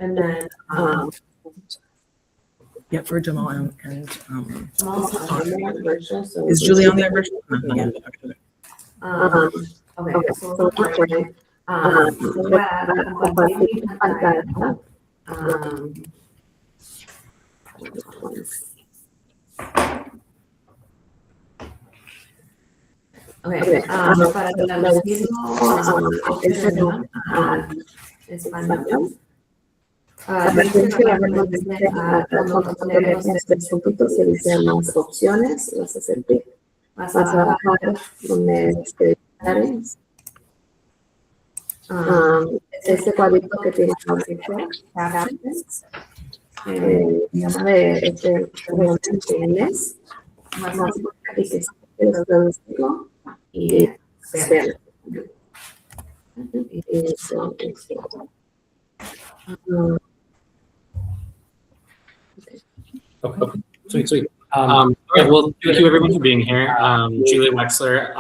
And then, yeah, for Jamal and Jamal's on there virtual, so. is Julie on there virtual? Yeah. Okay, so we're recording. Voy a compartir mi pantalla. Okay, para traducirlo español. Dice que cuando ponemos este puntito se dicen las opciones, vas a hacer clic, vas a bajar donde áreas. Este cuadrito que tiene captions, llama de este entiendes, vas a hacer traducirlo y ver. Okay. Sweet. All right, well, thank you everyone for being here. Julie Wexler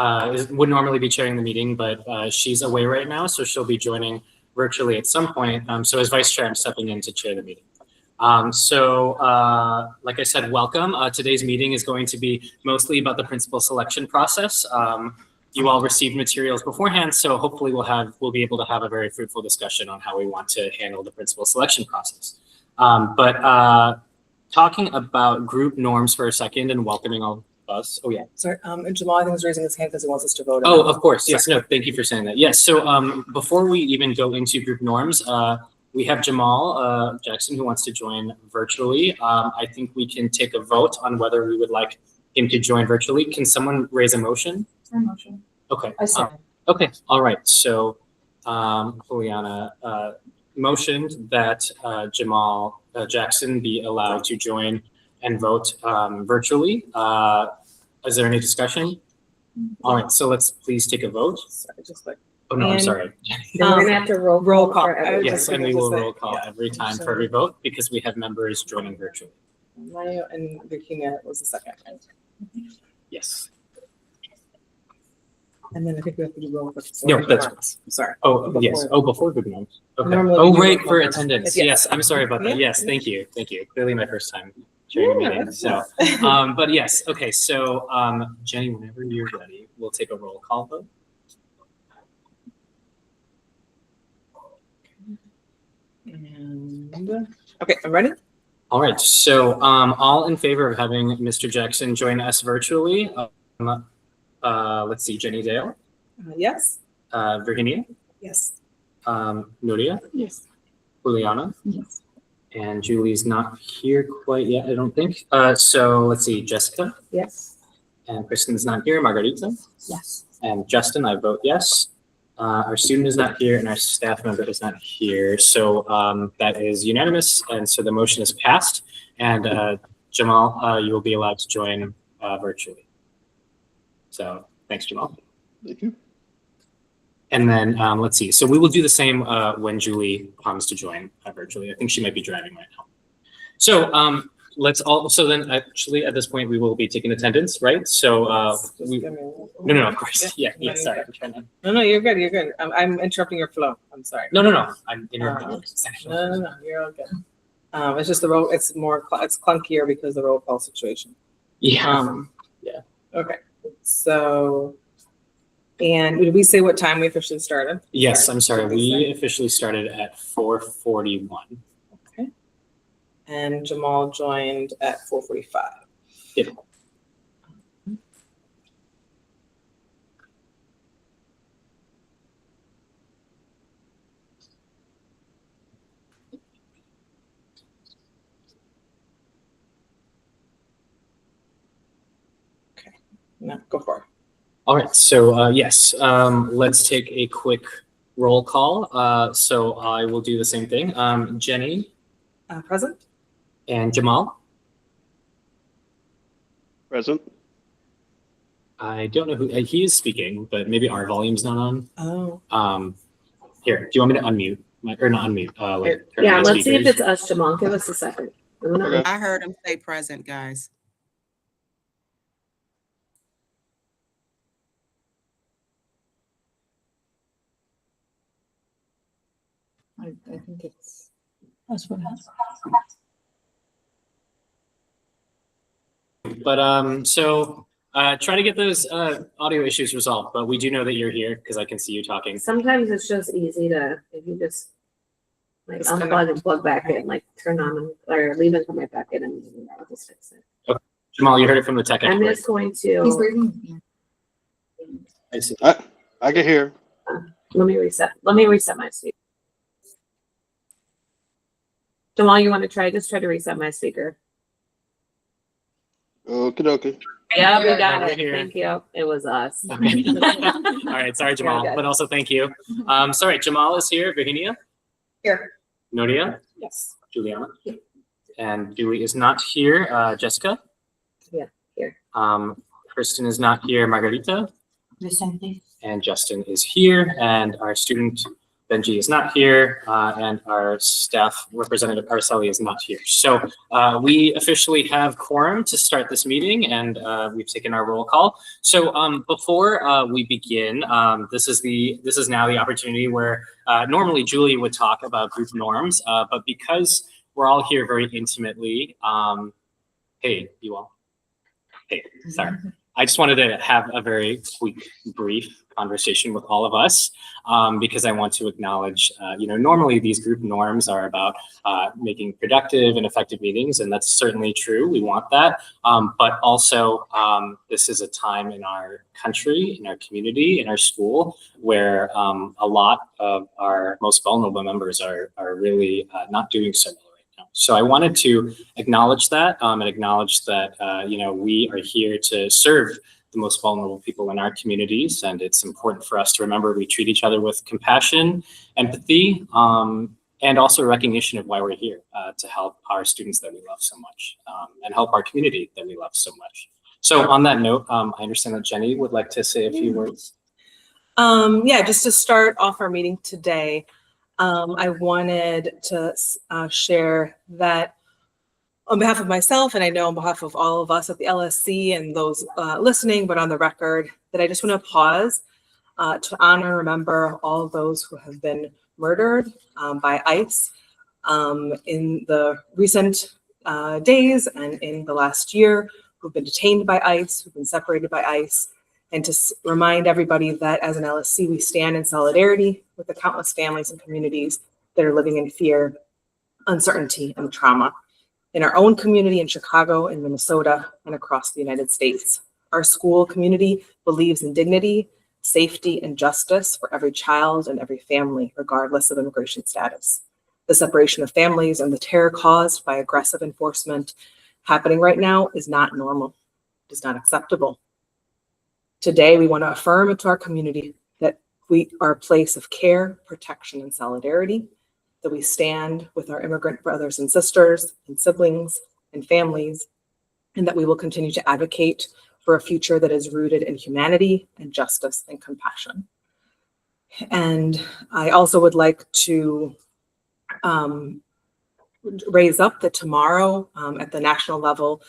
would normally be chairing the meeting, but she's away right now, so she'll be joining virtually at some point. So as vice chair, I'm stepping in to chair the meeting. Like I said, welcome. Today's meeting is going to be mostly about the principal selection process. You all received materials beforehand, so hopefully we'll be able to have a very fruitful discussion on how we want to handle the principal selection process. Talking about group norms for a second and welcoming all of us. Oh yeah. Sorry, and Jamal I think is raising his hand because he wants us to vote. Oh, of course. Yes. No, thank you for saying that. Yes. So before we even go into group norms, we have Jamal Jackson who wants to join virtually. I think we can take a vote on whether we would like him to join virtually. Can someone raise a motion? Motion. Okay. I second. Okay. All right. So Juliana motioned that Jamal Jackson be allowed to join and vote virtually. Is there any discussion? All right, so let's please take a vote. Sorry, just like. Oh no, I'm sorry. We're gonna have to roll call. Yes, and we will roll call every time for every vote because we have members joining virtually. Mario and Virginia was the second. Yes. And then I think we have to do roll call. No, that's sorry. Oh, yes. Oh, before group norms. Okay. Normally Oh, we do right, roll for call. attendance. Yes. Yes, I'm sorry about that. Yeah. Yes, thank you. Thank you. Clearly my first time chairing a meeting. So, but yes, okay. So, Jenny, whenever you're ready, we'll take a roll call vote. And okay, I'm ready. All right. So, all in favor of having Mr. Jackson join us virtually? Let's see, Jenny Dale, Yes. Virginia, Yes. Nuria, Yes. Juliana, Yes. and Julie's not here quite yet, I don't think. So let's see, Jessica, Yes. and Kristen's not here, Margarita, Yes. and Justin, I vote yes. Our student is not here and our staff member is not here. So that is unanimous. And so the motion is passed. And Jamal, you will be allowed to join virtually. So thanks, Jamal. Thank you. And then let's see. So we will do the same when Julie comes to join virtually. I think she might be driving right now. So so then actually at this point we will be taking attendance, right? So no, of course. Yeah, sorry. I'm trying to. No, you're good. You're good. I'm interrupting your flow. I'm sorry. No. I'm interrupting. No. You're all good. It's just the roll. It's clunkier because of the roll call situation. Yeah. Yeah. Okay. So, and did we say what time we officially started? Yes, I'm sorry. We officially started at 4:41. Okay. And Jamal joined at 4:45. Yep. Okay. No, go for it. All right. So yes, let's take a quick roll call. So I will do the same thing. Jenny. Present. And Jamal. Present. I don't know who he is speaking, but maybe our volume's not on. Oh. Here, do you want me to unmute? Or not unmute? Turn Yeah, on let's see if speakers? it's us, Jamal. Give us a second. Okay. I heard him say present, guys. I think it's. But so try to get those audio issues resolved. But we do know that you're here because I can see you talking. Sometimes it's just easy to, if you just like Just kinda- unplug and plug back in, like turn on or leave and come right back in and I'll just fix it. Jamal, you heard it from the tech I'm expert. just going to, I see. I can hear. let me reset my speaker. Jamal, you want to just try to reset my speaker? Okie dokie. Yeah, we got We're it. here. Thank you. It was us. Okay. All right. Sorry, Jamal, good. but also thank you. Sorry, Jamal is here. Virginia? Here. Noria? Yes. Juliana? Yeah. And Julie is not here. Jessica? Yeah, here. Kristen is not here. Margarita? Presente. And Justin is here. And our student Benji is not here. And our staff representative Araceli is not here. So we officially have quorum to start this meeting, and we've taken our roll call. So before we begin, this is now the opportunity where normally Julie would talk about group norms, but because we're all here very intimately, hey, you all. Hey, sorry. I just wanted to have a very quick, brief conversation with all of us because I want to acknowledge, normally these group norms are about making productive and effective meetings, and that's certainly true. We want that. But also, this is a time in our country, in our community, in our school, where a lot of our most vulnerable members are really not doing so well. So I wanted to acknowledge that and acknowledge that, we are here to serve the most vulnerable people in our communities. And it's important for us to remember we treat each other with compassion, empathy, and also recognition of why we're here to help our students that we love so much and help our community that we love so much. So on that note, I understand that Jenny would like to say a few words. Just to start off our meeting today, I wanted to share that on behalf of myself, and I know on behalf of all of us at the LSC and those listening, but on the record, that I just want to pause to honor and remember all of those who have been murdered by ICE in the recent days and in the last year, who've been detained by ICE, who've been separated by ICE, and to remind everybody that as an LSC, we stand in solidarity with the countless families and communities that are living in fear, uncertainty, and trauma in our own community in Chicago, in Minnesota, and across the United States. Our school community believes in dignity, safety, and justice for every child and every family, regardless of immigration status. The separation of families and the terror caused by aggressive enforcement happening right now is not normal. It is not acceptable. Today, we want to affirm to our community that we are a place of care, protection, and solidarity, that we stand with our immigrant brothers and sisters and siblings and families, and that we will continue to advocate for a future that is rooted in humanity and justice and compassion. And I also would like to raise up that tomorrow at the national level,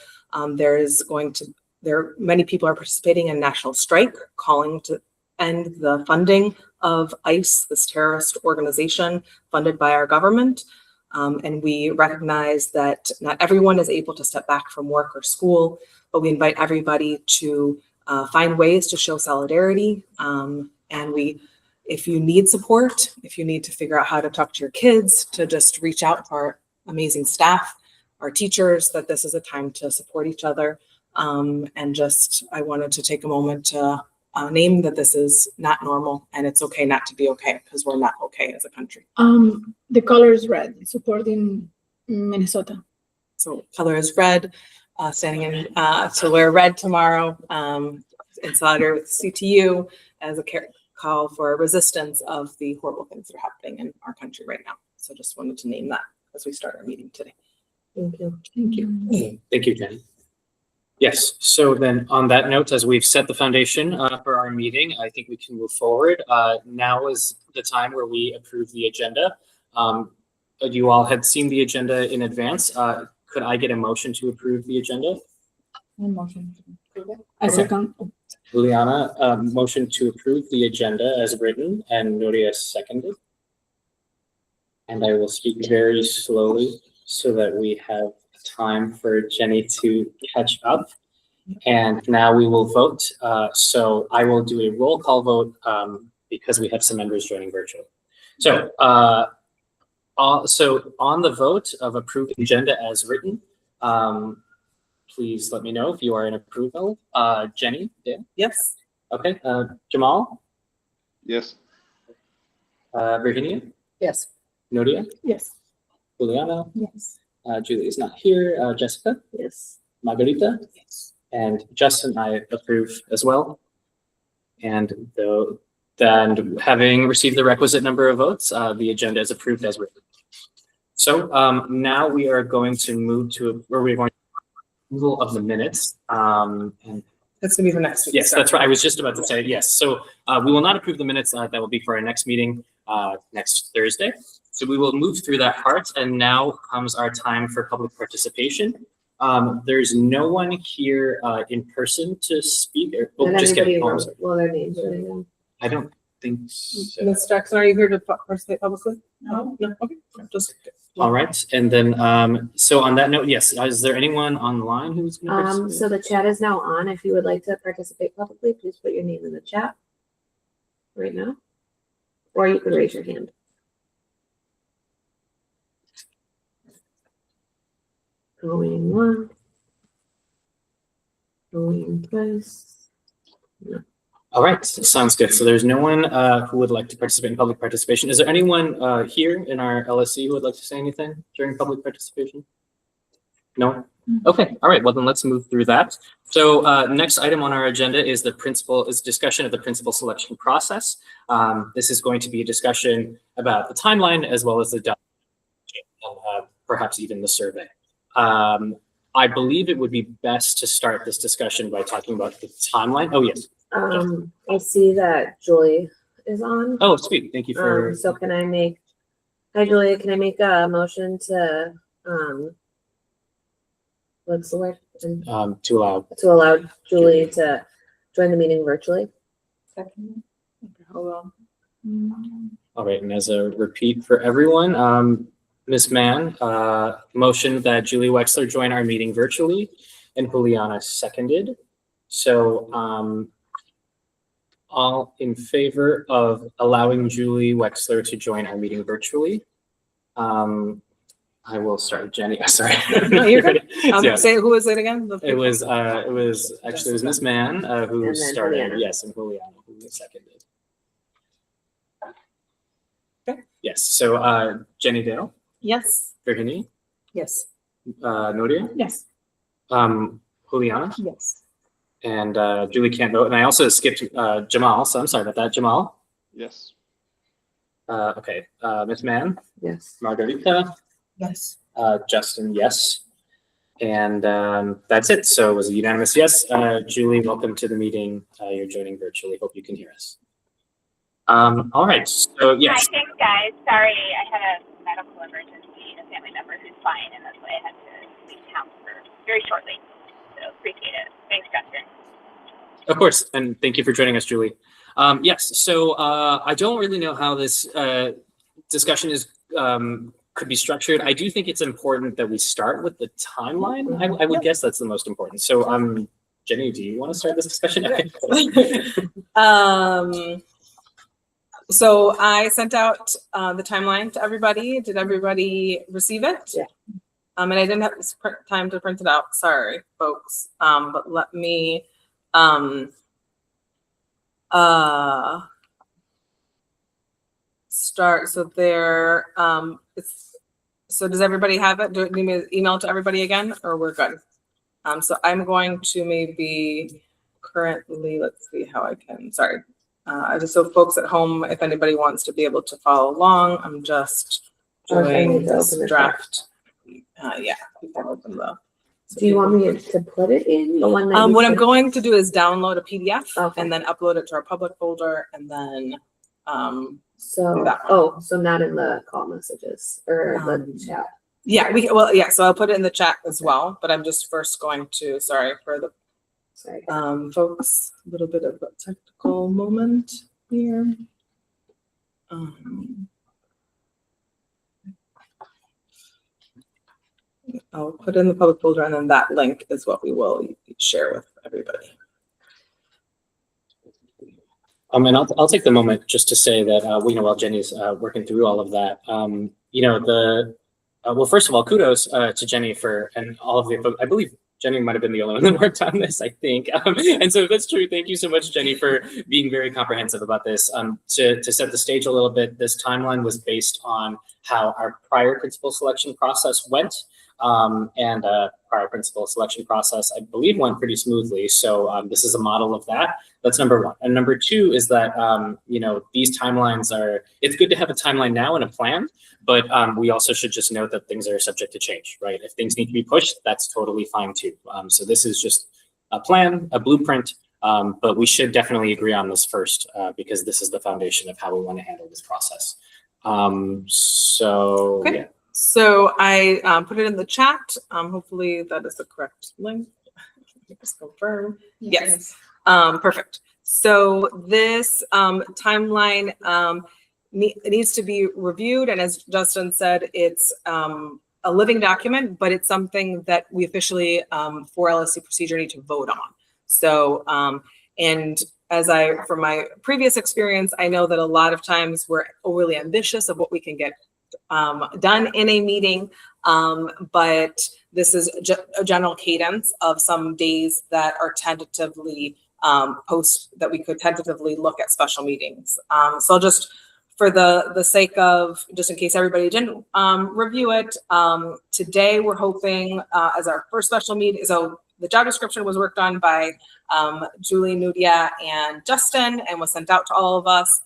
many people are participating in a national strike calling to end the funding of ICE, this terrorist organization funded by our government. And we recognize that not everyone is able to step back from work or school, but we invite everybody to find ways to show solidarity. If you need support, if you need to figure out how to talk to your kids, to just reach out to our amazing staff, our teachers, that this is a time to support each other. I wanted to take a moment to name that this is not normal and it's okay not to be okay, because we're not okay as a country. The color is red, supporting Minnesota. So color is red, standing in to wear red tomorrow in solidarity with CTU as a call for resistance of the horrible things that are happening in our country right now. So just wanted to name that as we start our meeting today. Thank you. Thank you. Thank you, Jenny. Yes, so then on that note, as we've set the foundation for our meeting, I think we can move forward. Now is the time where we approve the agenda. You all had seen the agenda in advance. Could I get a motion to approve the agenda? I second. Juliana, motion to approve the agenda as written, and Nuria seconded. And I will speak very slowly so that we have time for Jenny to catch up. And now we will vote. So I will do a roll call vote because we have some members joining virtually. So, so on the vote of approving the agenda as written, please let me know if you are in approval. Jenny? Dan? Yes. Okay. Jamal? Yes. Virginia? Yes. Nodia? Yes. Juliana? Yes. Julie is not here. Jessica? Yes. Margarita? Yes. And Justin, I approve as well. And then having received the requisite number of votes, the agenda is approved as written. So now we are going to move to where we're going to approval of the minutes. And That's gonna be for next week. yes, sorry. that's right. I was just about to say yes. So we will not approve the minutes. That will be for our next meeting next Thursday. So we will move through that part. And now comes our time for public participation. There's no one here in person to speak. And Just everybody kidding. wrote, well, their names are in. I don't think so. Ms. Jackson, are you here to participate publicly? No. No. Okay. Just. All right. And then, so on that note, yes, is there anyone online who's going to participate? So the chat is now on. If you would like to participate publicly, please put your name in the chat right now, or you can raise your hand. Going once. Going twice. All right. Sounds good. So there's no one who would like to participate in public participation. Is there anyone here in our LSC who would like to say anything during public participation? No? Okay. All right. Well, then let's move through that. So next item on our agenda is discussion of the principal selection process. This is going to be a discussion about the timeline as well as the and perhaps even the survey. I believe it would be best to start this discussion by talking about the timeline. Oh, yes. I see that Julie is on. Oh, sweet. Thank you for. So can I make, hi Julia, can I make a motion to, what's the word? To allow. To allow Julie to join the meeting virtually? Second. Okay, hold on. All right. And as a repeat for everyone, Ms. Mann motioned that Julie Wexler join our meeting virtually, and Juliana seconded. So all in favor of allowing Julie Wexler to join our meeting virtually. I will start with Jenny. Sorry. No, you're good. Yeah. Say who was it again? It was Ms. Mann who And then started. Juliana. Yes, and Juliana who seconded. Okay. Yes. So Jenny Dale, Yes. Virginie, Yes. Nodia, Yes. Juliana, Yes. and Julie can't vote. And I also skipped Jamal, so I'm sorry about that. Jamal. Yes. Okay. Ms. Mann, Yes. Margarita, Yes. Justin, yes. And that's it. So it was a unanimous yes. Julie, welcome to the meeting. You're joining virtually. Hope you can hear us. All right. So yes. Hi, thanks, guys. Sorry, I had a medical emergency, a family member who's fine, and that's why I had to leave town for very shortly. So appreciate it. Thanks, Justin. Of course, and thank you for joining us, Julie. Yes, so I don't really know how this discussion is could be structured. I do think it's important that we start with the timeline. I would guess that's the most important. So, Jenny, do you want to start this discussion? So I sent out the timeline to everybody. Did everybody receive it? Yeah. And I didn't have time to print it out. Sorry, folks. But let me start. So there, so does everybody have it? Do we need me to email to everybody again, or we're good? So I'm going to maybe currently, let's see how I can, sorry. Just so folks at home, if anybody wants to be able to follow along, I'm just doing this draft. Yeah, we can open the. Do you want me to put it in the one that? What I'm going to do is download a PDF Okay. and then upload it to our public folder, and then So, that so not in the call messages or the chat. yeah, so I'll put it in the chat as well, but I'm just first going to, sorry for the Sorry. folks, a little bit of a technical moment here. I'll put it in the public folder, and then that link is what we will share with everybody. And I'll take the moment just to say that while Jenny's working through all of that, well, first of all, kudos to Jenny and all of the. I believe Jenny might have been the only one that worked on this, I think. And so if that's true, thank you so much, Jenny, for being very comprehensive about this. To set the stage a little bit, this timeline was based on how our prior principal selection process went. And prior principal selection process, I believe, went pretty smoothly. So this is a model of that. That's number one. And number two is that, these timelines it's good to have a timeline now and a plan, but we also should just note that things are subject to change, right? If things need to be pushed, that's totally fine too. So this is just a plan, a blueprint, but we should definitely agree on this first because this is the foundation of how we want to handle this process. Okay. Yeah. So I put it in the chat. Hopefully that is the correct link. Just confirm. Yes. Perfect. So this timeline needs to be reviewed. And as Justin said, it's a living document, but it's something that we officially for LSC procedure need to vote on. So, and from my previous experience, I know that a lot of times we're overly ambitious of what we can get done in a meeting, but this is a general cadence of some days that are tentatively that we could tentatively look at special meetings. So I'll just, for the sake of, just in case everybody didn't review it, today we're hoping as our first special meeting, so the job description was worked on by Julie, Nudia, and Justin, and was sent out to all of us.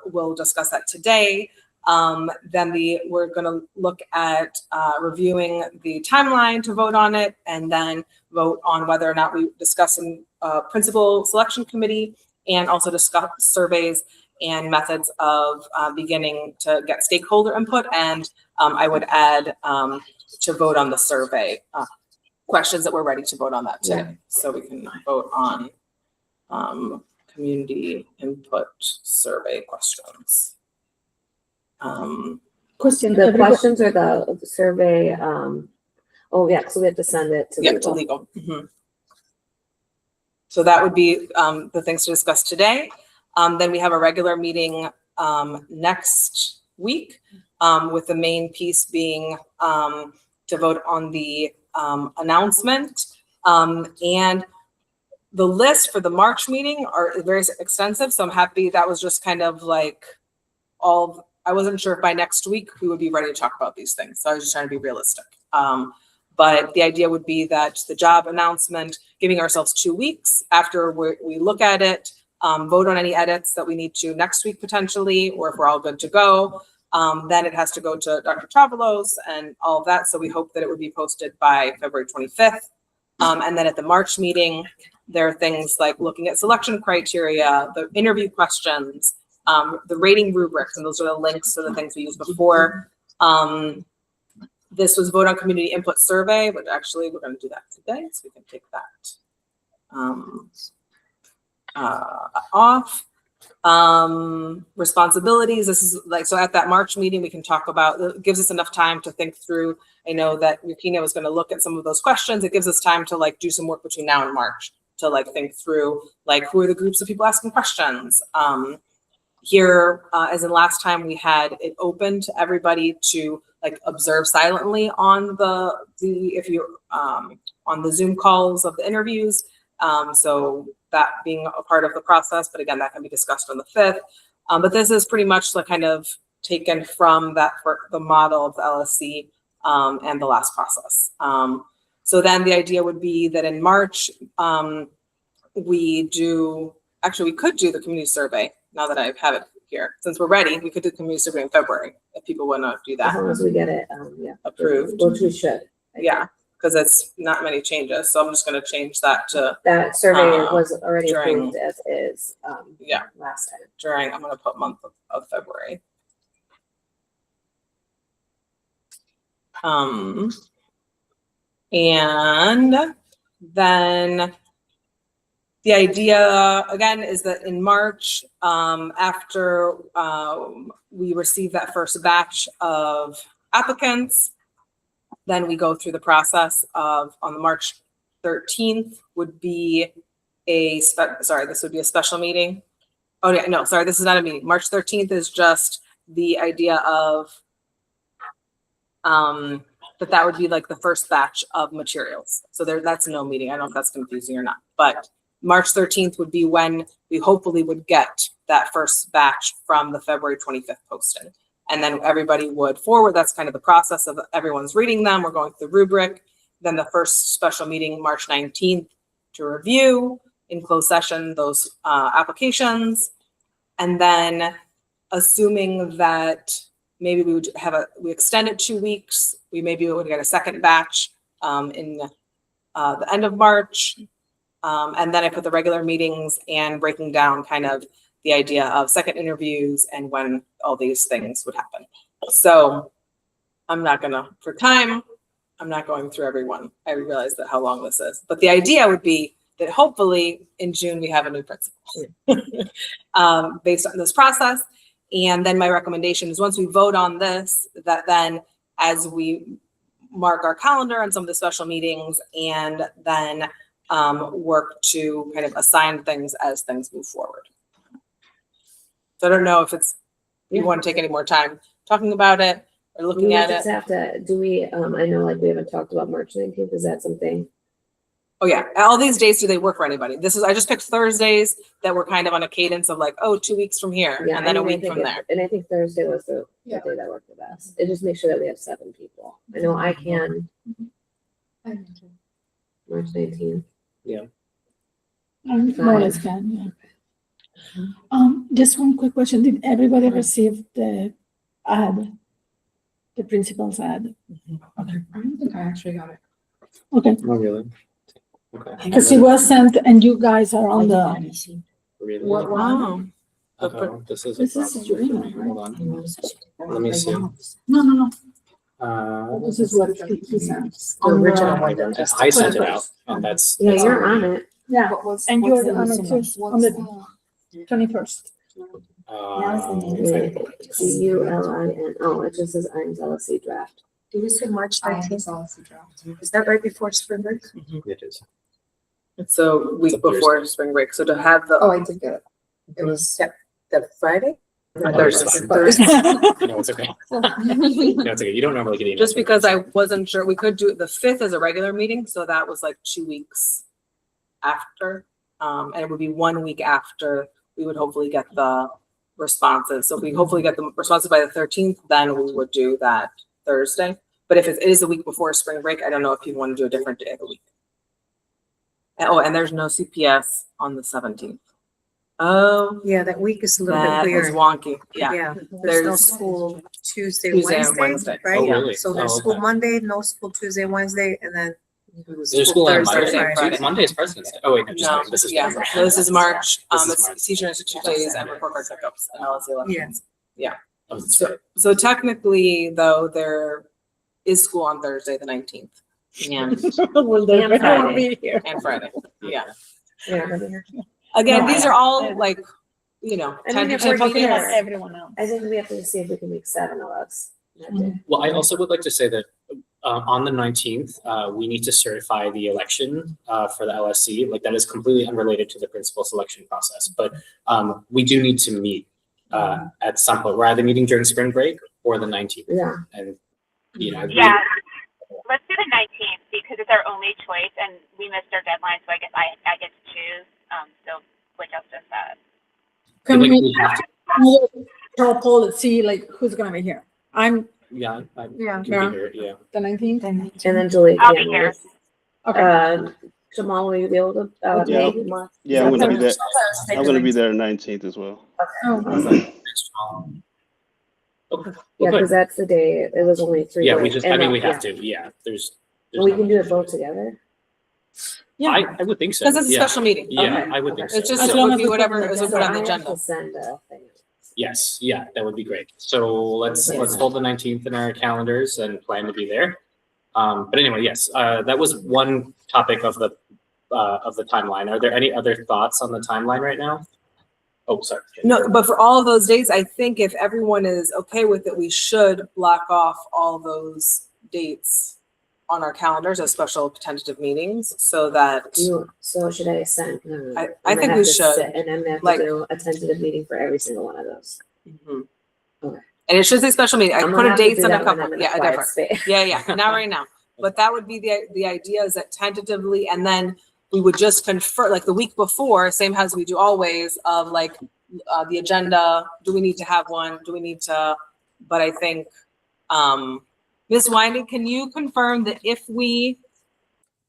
We'll discuss that today. Then we're going to look at reviewing the timeline to vote on it, and then vote on whether or not we discuss in principal selection committee, and also discuss surveys and methods of beginning to get stakeholder input. And I would add to vote on the survey questions that we're ready to vote on that today. Yeah. So we can vote on community input survey questions. Question. The questions or the survey? Oh yeah, so we have to send it to legal. To legal. Mm-hmm. So that would be the things to discuss today. Then we have a regular meeting next week, with the main piece being to vote on the announcement, and the list for the March meeting are very extensive. So I'm happy that was just kind of like I wasn't sure if by next week we would be ready to talk about these things. So I was just trying to be realistic. But the idea would be that the job announcement, giving ourselves 2 weeks after we look at it, vote on any edits that we need to next week potentially, or if we're all good to go, then it has to go to Dr. Travalos and all of that. So we hope that it would be posted by February 25th. And then at the March meeting, there are things like looking at selection criteria, the interview questions, the rating rubrics, and those are the links to the things we used before. This was vote on community input survey, but actually we're going to do that today, so we can take that off. Responsibilities. This is like, so at that March meeting, we can talk about, it gives us enough time to think through. I know that Yukina was going to look at some of those questions. It gives us time to like do some work between now and March to like think through like who are the groups of people asking questions. Here, as in last time, we had it open to everybody to like observe silently on on the Zoom calls of the interviews. So that being a part of the process, but again, that can be discussed on the 5th. But this is pretty much the kind of taken from that for the model of the LSC and the last process. So then the idea would be that in March, we could do the community survey. Now that I have it here, since we're ready, we could do the community survey in February if people want to do that. As long as we get it, approved. Which we should. Yeah, because it's not many changes. So I'm just going to change that to that survey was already during, approved as is. Last time. I'm going to put month of February. And then the idea, again, is that in March, after we receive that first batch of applicants, then we go through the process of, on the March 13th would be this would be a special meeting. Oh yeah, no, sorry, this is not a meeting. March 13th is just the idea of that would be like the first batch of materials. So that's no meeting. I don't know if that's confusing or not, but March 13th would be when we hopefully would get that first batch from the February 25th posting. And then everybody would forward. That's kind of the process of everyone's reading them. We're going through the rubric. Then the first special meeting, March 19th, to review in closed session those applications. And then assuming that maybe we would we extend it 2 weeks, we maybe would get a second batch in the end of March. And then I put the regular meetings and breaking down kind of the idea of second interviews and when all these things would happen. So I'm not for time, I'm not going through everyone. I realize that how long this is, but the idea would be that hopefully in June we have a new principal based on this process. And then my recommendation is once we vote on this, that then as we mark our calendar on some of the special meetings and then work to kind of assign things as things move forward. So I don't know if you want to take any more time talking about it or looking at it. Have to, do we, I know like we haven't talked about March 19th. Is that something? Oh yeah, all these days, do they work for anybody? I just picked Thursdays that were kind of on a cadence of like, 2 weeks from here and then a week from there. And I think Thursday was the day that worked the best. It just makes sure that we have 7 people. I know I can. March 19th. Yeah. More or less can, yeah. Just one quick question. Did everybody receive the ad? The principal's ad? Okay. I don't think I actually got it. Okay. Oh, really? Okay. Because it was sent and you guys are on the. Really? Wow. Uh-oh, this is This a is your problem. email, Hold on. Let me see. No. Uh, This is what he sent. The original one. I sent it out, and that's. Yeah, that's you're all. on it. Yeah, What's and the you're on missing it one? too, on the 21st. CULIN. Oh, it just says IMS LSC draft. Did you say March 19th? Is that right before spring break? It is. It's a week It's a before spring break. So to have the Oh, I did get it. It was the Friday? Thursday. Thursday. No, it's okay. No, it's okay. You don't normally get emails. Just because I wasn't sure, we could do the 5th as a regular meeting, so that was like 2 weeks after. And it would be 1 week after we would hopefully get the responses. So if we hopefully get the responses by the 13th, then we would do that Thursday. But if it is the week before spring break, I don't know if you want to do a different day of the week. And there's no CPS on the 17th. Oh, Yeah, that week is a little that bit was weird. wonky. Yeah. Yeah, there's no There's school Tuesday, Tuesday and Wednesday, Wednesday. right? Oh, really? So there's Oh, school okay. Monday, no school Tuesday, Wednesday, and then There's school on Thursday, Monday. Friday. Monday is President's Day. Oh, wait, no, just No, kidding. This is. yeah, so this is March. This is It's March. Teacher Institute days and report card pickups and LSC elections. Oh, that's right. So technically, though, there is school on Thursday, the 19th. And Well, they And Friday. won't be here. Friday. Yeah. Yeah. Again, No, these are all like, you know, I mean, if I'm we're talking about here- everyone else. I think we have to see if we can make 7 of us that day. Well, I also would like to say that on the 19th, we need to certify the election for the LSC. Like that is completely unrelated to the principal selection process. But we do need to meet at some point. We're either meeting during spring break or the 19th. Yeah. And, you know, Yeah, let's do the 19th because it's our only choice and we missed our deadline, so I guess I get to choose. So what else does that? Can like, we we have to- throw a poll and see like who's gonna be here? I'm yeah, I Yeah. can be here, yeah. the 19th. And then Julie I'll be can't. here. Okay. Jamal, will you be able to? Yeah. maybe more? Yeah, I'm gonna be there. Thursday, I'm gonna be there 19th as well. Oh, Okay. Yeah, Well, because good. that's the day. It was only 3 Yeah, days. we just, And I mean, then- we have yeah. to, yeah, there's. We can do it both together. yeah. I would think so. because it's a Yeah. special meeting. Yeah, Okay, I would think okay. so. It's just, As it long would as be we whatever put it is on the put on the I have agenda. to send a thing. Yes, yeah, that would be great. So let's hold the 19th in our calendars and plan to be there. But anyway, yes, that was one topic of the timeline. Are there any other thoughts on the timeline right now? Oh, sorry. No, but for all of those days, I think if everyone is okay with it, we should block off all those dates on our calendars as special tentative meetings so that, So should I send? No. I I'm think gonna we have to should. sit, and I'm gonna have Like- to do a tentative meeting for every single one of those. Mhm. Okay. And it should say special meeting. I I'm put gonna a have to dates do on a that when couple. I'm in a Yeah, quiet different. space. Yeah, not right now. But that would be the idea is that tentatively, and then we would just confer, like the week before, same as we do always, of like the agenda. Do we need to have one? Do we need to? But I think, Ms. Winding, can you confirm that if we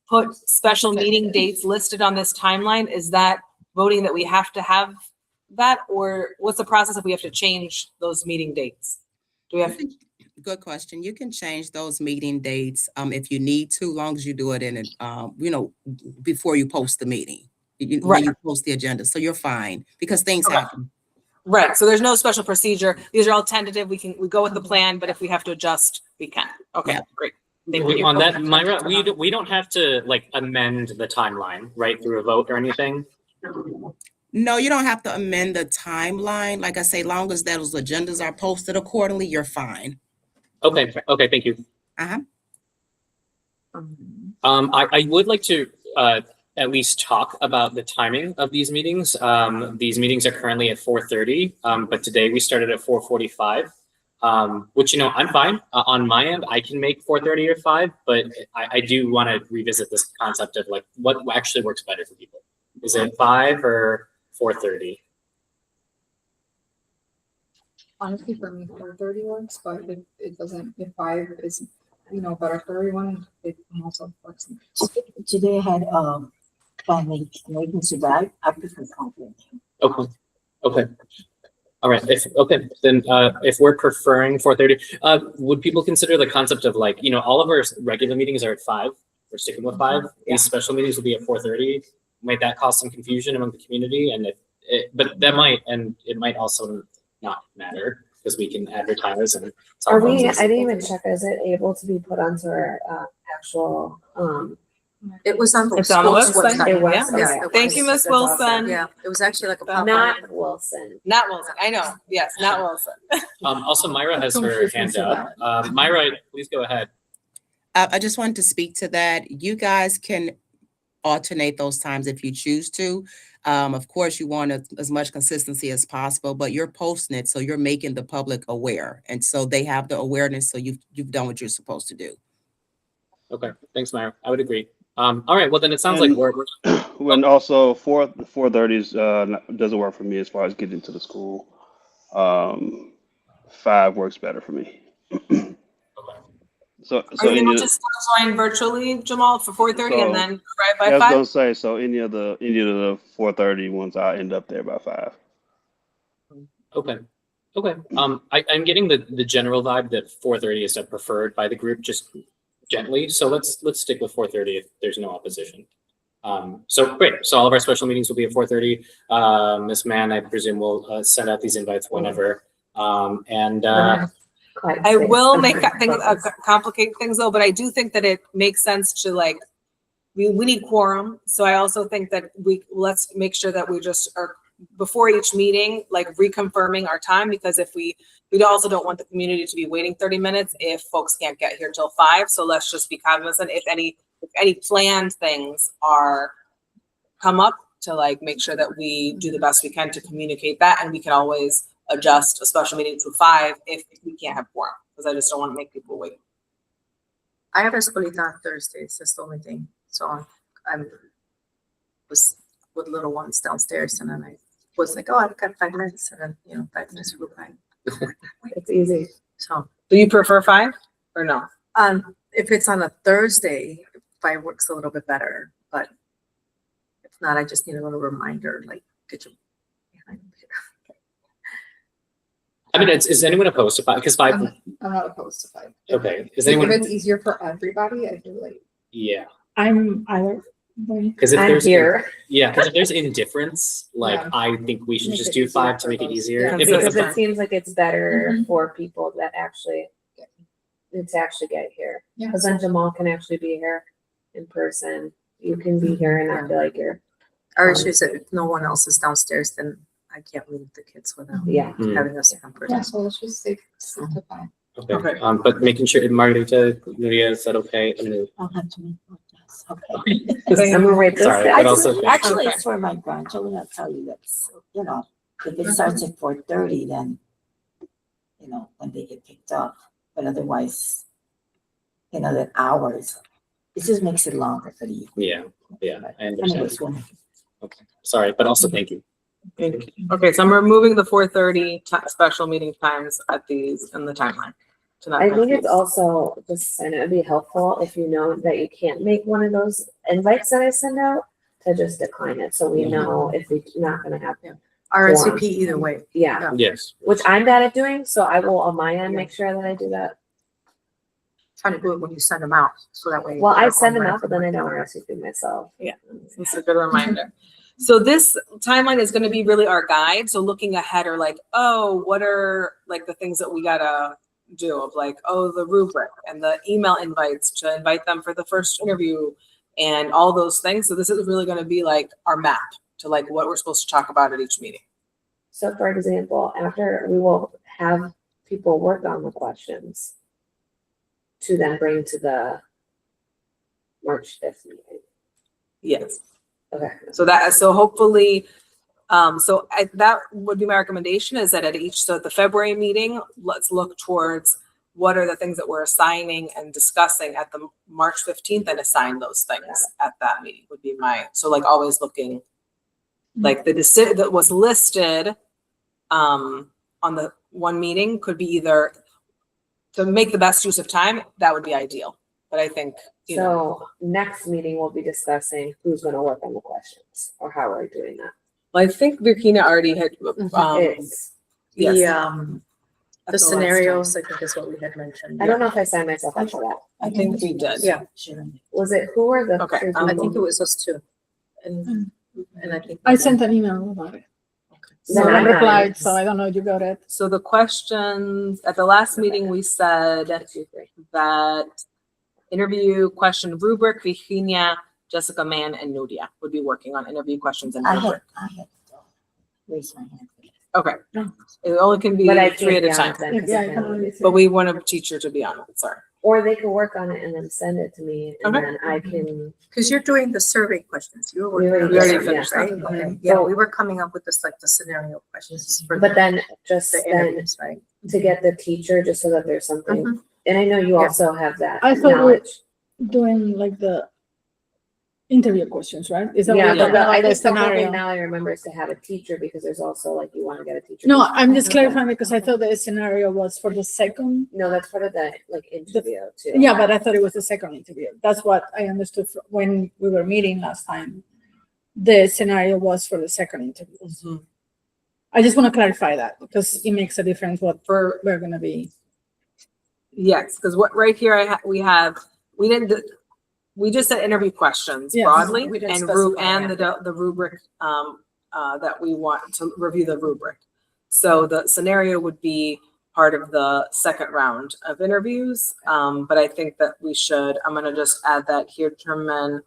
put special meeting dates listed on this timeline, is that voting that we have to have that, or what's the process if we have to change those meeting dates? Do we have? Good question. You can change those meeting dates if you need to, long as you do it in, before you post the meeting. When Right. you post the agenda, so you're fine because things Okay. happen. Right, so there's no special procedure. These are all tentative. We go with the plan, but if we have to adjust, we can. Okay, Yeah. great. Thank you. On that, Myra, we don't have to like amend the timeline, right, through a vote or anything? No, you don't have to amend the timeline. Like I say, long as those agendas are posted accordingly, you're fine. Okay, thank you. Uh-huh. I would like to at least talk about the timing of these meetings. These meetings are currently at 4:30, but today we started at 4:45, which, I'm fine. On my end, I can make 4:30 or 5, but I do want to revisit this concept of like what actually works better for people. Is it 5 or 4:30? Honestly, for me, 4:30 works, but if it doesn't, if 5 is, better for everyone, it also works. Today I had family emergency bag. I prefer confidence. Okay. All right. Then if we're preferring 4:30, would people consider the concept of like, all of our regular meetings are at 5. We're sticking with 5. These special meetings will be at 4:30. Might that cause some confusion among the community? And it might also not matter because we can advertise and. Are we? I didn't even check. Is it able to be put onto our actual? It was on the It's on the school's website. It was. Yeah. Okay. it Thank was. you, Ms. That's awesome. Wilson. Yeah, it was actually like a pop-up. Not Wilson. Not Wilson. I know. Yes, not Wilson. Also, Myra has her hand up. Myra, please go ahead. I just wanted to speak to that. You guys can alternate those times if you choose to. Of course, you want as much consistency as possible, but you're posting it, so you're making the public aware. And so they have the awareness, so you've done what you're supposed to do. Okay, thanks, Myra. I would agree. All right, well then it sounds like And- we're When also 4:30s doesn't work for me as far as getting to the school. 5 works better for me. So Are you able any, to still join virtually, Jamal, for 4:30 and So, then I by was 5? gonna say, so any of the 4:30 ones, I end up there by 5. okay. I'm getting the general vibe that 4:30 is preferred by the group, just gently. So let's stick with 4:30 if there's no opposition. So great. So all of our special meetings will be at 4:30. Ms. Mann, I presume will send out these invites whenever. I will make things complicate things though, but I do think that it makes sense to like, we need quorum. So I also think that let's make sure that we just are before each meeting, like reconfirming our time, because if we also don't want the community to be waiting 30 minutes if folks can't get here till 5. So let's just be cognizant if any planned things come up to like make sure that we do the best we can to communicate that, and we can always adjust a special meeting to 5 if we can't have quorum, because I just don't want to make people wait. I have Escolita on Thursdays, that's the only thing. So I was with little ones downstairs, and then I was like, oh, I've got 5 minutes, and then 5 minutes will go by. It's easy. So Do you prefer 5 or no? if it's on a Thursday, 5 works a little bit better, but if not, I just need a little reminder, like, get your behind the computer. I mean, is anyone opposed to 5? Because 5. I'm not opposed to 5. Okay. Is If anyone? it's easier for everybody, I feel like. Yeah. I'm either way. Because if I'm there's here. because if there's indifference, like Yeah. I think we should Make just it do easier 5 to for make it those. easier. Yeah. If Because it's it seems like it's better Mhm. for people that actually get here. Yeah. Because then Jamal can actually be here in person. You can be here and I feel like you're, Our issue is that if no one else is downstairs, then I can't leave the kids without yeah. Mm. having us in person. Yeah, so let's just say 6 to 5. Okay, Okay. but making sure, Margarita, Maria, is that okay? I mean, I'll have to make more tests, okay? I'm gonna write this Sorry, down. but also. Actually, Okay. it's for my grandchildren, I'll tell you that's, you know, if it starts at 4:30, then, you know, when they get picked up, but otherwise, you know, the hours, it just makes it longer for the. Yeah, I Anyways, understand. when- Okay, sorry, but also thank you. Thank you. Okay, so I'm removing the 4:30 special meeting times at these in the timeline. to not I think confuse. it's also just, and it'd be helpful if you know that you can't make one of those invites that I send out, to just decline it, so we know if we're not gonna have. RSVP either way. Yeah, Yes. which I'm bad at doing, so I will on my end make sure that I do that. Trying to do it when you send them out, so that way. Well, I they're send them on out, but then I don't RSVP myself. That's a good reminder. So this timeline is going to be really our guide. So looking ahead are like, oh, what are like the things that we gotta do of like, oh, the rubric and the email invites to invite them for the first interview and all those things. So this is really going to be like our map to like what we're supposed to talk about at each meeting. So for example, after we will have people work on the questions to then bring to the March 5th meeting. Yes. Okay. So hopefully, that would be my recommendation is that at each, so at the February meeting, let's look towards what are the things that we're assigning and discussing at the March 15th and assign those things at that meeting would be so like always looking like the decision that was listed on the one meeting could be either to make the best use of time, that would be ideal. But I think, So next meeting, we'll be discussing who's gonna work on the questions or how we're doing that. well, I think Virginia already had, It's, yes, The at last scenarios, I think is what we had mentioned. I don't know if I signed myself up for that. I think we did. Yeah. Was it, who were the? Okay, three I people? think it was us too. And I think. I sent an email about it. Then So I I'm replied, not- so I don't know if you got it. So the questions, at the last meeting, we said that interview question rubric, Virginia, Jessica Mann, and Nudia would be working on interview questions and I rubric. had raised my hand. Okay. It only can be But I 3 at a can't time, be on it then, 'cause Yeah, I I can can only only do but three. we want a teacher to be on it, sorry. Or they could work on it and then send it to me, and Okay. then I can, Because you're doing the survey questions. You were We working on already the did, survey, yeah. right? Mhm. Okay. Yeah, we were coming up with this, like the scenario questions for but then just the then interviews, right? to get the teacher, just so that there's something, Mhm. and I know you Yeah. also have that I thought we- knowledge. Doing like the interview questions, right? Is that what Yeah, you're talking but I about, the think the whole thing scenario? now I remember is to have a teacher, because there's also like, you wanna get a teacher. No, who's- I'm just clarifying because I thought the scenario was for the second. No, that's part of the like interview too. Yeah, but I thought it was the second interview. That's what I understood when we were meeting last time. The scenario was for the second interview. I just want to clarify that because it makes a difference what we're gonna be. Yes, because what right here we just said interview questions Yes. broadly We didn't and specify the rubric that we want to review the rubric. So the scenario would be part of the second round of interviews. But I think that I'm gonna just add that here, determine,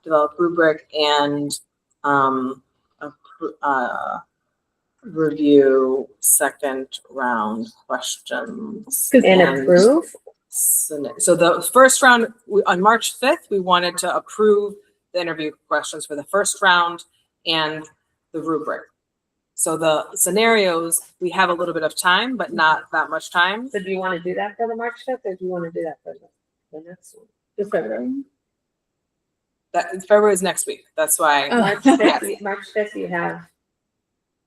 develop rubric and review second round questions. And approve, So the first round, on March 5th, we wanted to approve the interview questions for the first round and the rubric. So the scenarios, we have a little bit of time, but not that much time. so do you wanna do that for the March 5th, or do you wanna do that for the next one? The February. That February is next week. That's why Oh. March 5th, March 5th, you have,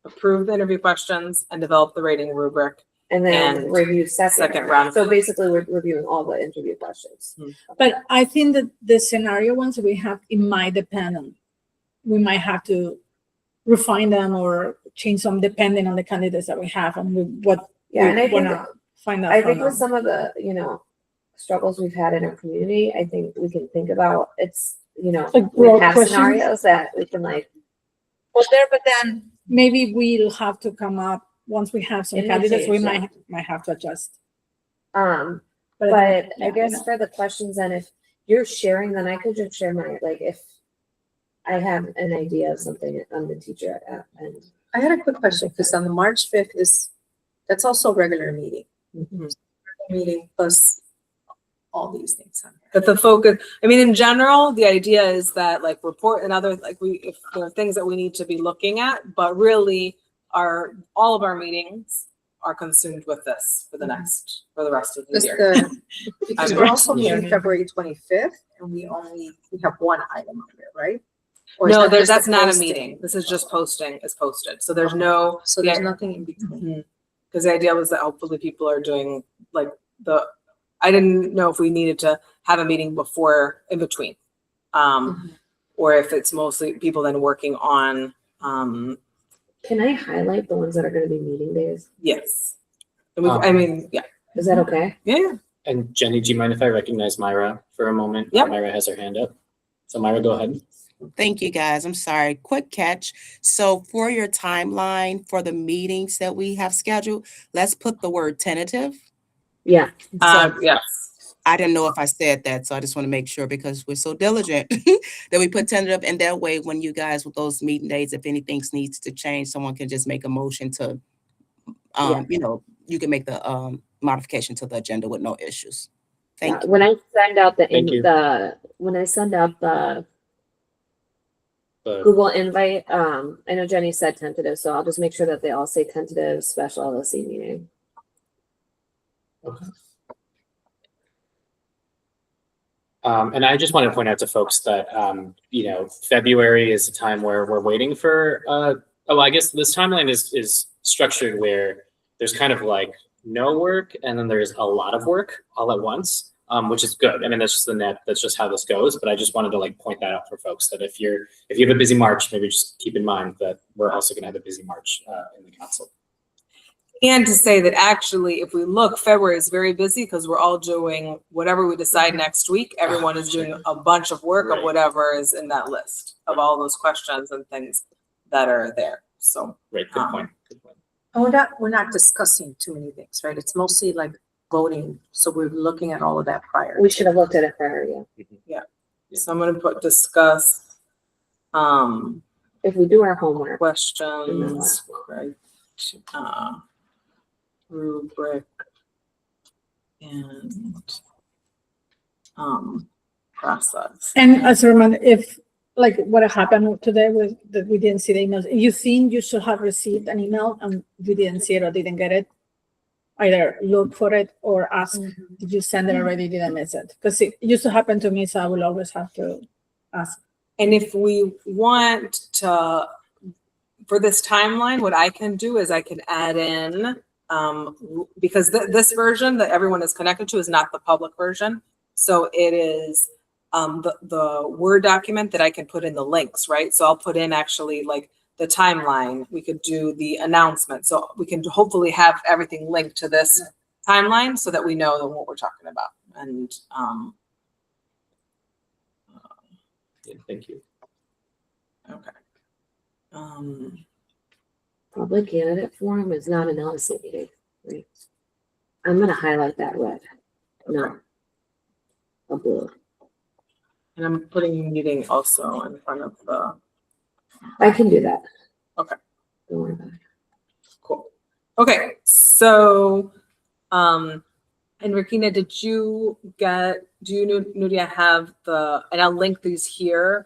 approve the interview questions and develop the rating rubric. and then And review second second round. round. So basically, we're reviewing all the interview questions. But I think that the scenario ones we have, it might depend on, we might have to refine them or change them depending on the candidates that we have and what Yeah, and I we think, wanna find out I from think with them. some of the, struggles we've had in our community, I think we can think about, it's, Like we broad have questions. scenarios that we can like, But then maybe we'll have to come up, once we have some It may candidates, we change, might have to adjust. but yeah, I guess for the questions, and if you're sharing, then I could just share my, like, if I have an idea of something, I'm the teacher and. I had a quick question, because on the March 5th that's also a regular meeting. Mhm. meeting plus all these things on here. But the focus, I mean, in general, the idea is that like report and other, like if there are things that we need to be looking at, but really all of our meetings are consumed with this for the rest of the year. Because we're also meeting February 25th and we have one item on there, right? Or is No, that just that's the not a posting? meeting. This is just posting is posted. So there's no. So there's nothing in between. Because the idea was that hopefully people are doing like I didn't know if we needed to have a meeting before in between. Or if it's mostly people then working on, Can I highlight the ones that are gonna be meeting days? yes. I mean, yeah. Is that okay? Yeah. And Jenny, do you mind if I recognize Myra for a moment? Yep. Myra has her hand up. So Myra, go ahead. Thank you, guys. I'm sorry. Quick catch. So for your timeline for the meetings that we have scheduled, let's put the word tentative. Yeah. Yes. I didn't know if I said that, so I just want to make sure because we're so diligent that we put tentative. And that way, when you guys with those meeting dates, if anything needs to change, someone can just make a motion to, you know, you can make the modification to the agenda with no issues. Thank you. When I send out Thank you. when I send out the Google invite, I know Jenny said tentative, so I'll just make sure that they all say tentative special LSC meeting. Okay. And I just want to point out to folks that, you know, February is a time where we're waiting for, I guess this timeline is structured where there's kind of like no work and then there's a lot of work all at once, which is good. I mean, that's just that's just how this goes. But I just wanted to like point that out for folks that if you have a busy March, maybe just keep in mind that we're also going to have a busy March in the council. And to say that actually, if we look, February is very busy because we're all doing whatever we decide next week. Everyone is doing a bunch of work of whatever is in that list of all those questions and things that are there. So, Right, good point. Good point. And we're not discussing too many things, right? It's mostly like voting. So we're looking at all of that prior. We should have looked at it prior, yeah. So I'm going to discuss If we do our homework. questions, right? Rubric and process. And as a reminder, if like what happened today was that we didn't see the emails, you think you should have received an email and you didn't see it or didn't get it, either look for it or ask, did you send it already? Didn't miss it? Because it used to happen to me, so I will always have to ask. And if we want to, for this timeline, what I can do is I can add in, because this version that everyone is connected to is not the public version. So it is the Word document that I can put in the links, right? So I'll put in actually like the timeline. We could do the announcement. So we can hopefully have everything linked to this timeline so that we know what we're talking about. And Yeah, thank you. okay. Public candidate forum is not an LSC meeting, right? I'm gonna highlight that red. No. A blue. And I'm putting meeting also in front of the. I can do that. Okay. Don't worry about it. Cool. Okay, so, and Rakina, do you, Nudia, have and I'll link these here,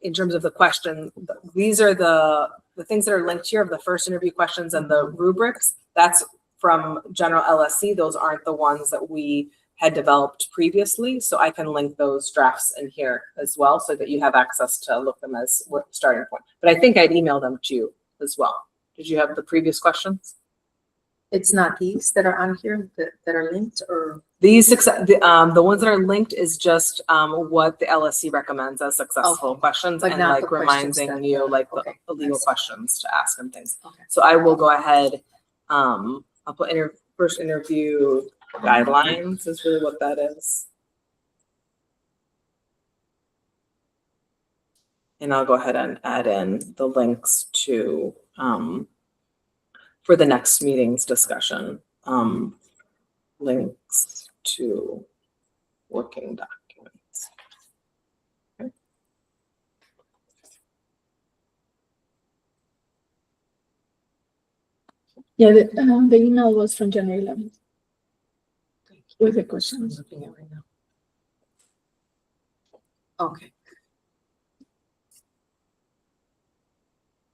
in terms of the question. These are the things that are linked here of the first interview questions and the rubrics. That's from General LSC. Those aren't the ones that we had developed previously. So I can link those drafts in here as well so that you have access to look them as starting point. But I think I'd email them to you as well. Did you have the previous questions? It's not these that are on here that are linked, or These the ones that are linked is just what the LSC recommends as successful questions, Like and not the like questions reminding that- you like okay, the legal I see. questions to ask and things. Okay. So I will go ahead. I'll put first interview guidelines is really what that is. And I'll go ahead and add in the links to for the next meeting's discussion. Links to working documents. Okay. Yeah, the email was from January 11th. With the questions. Looking at right now. Okay.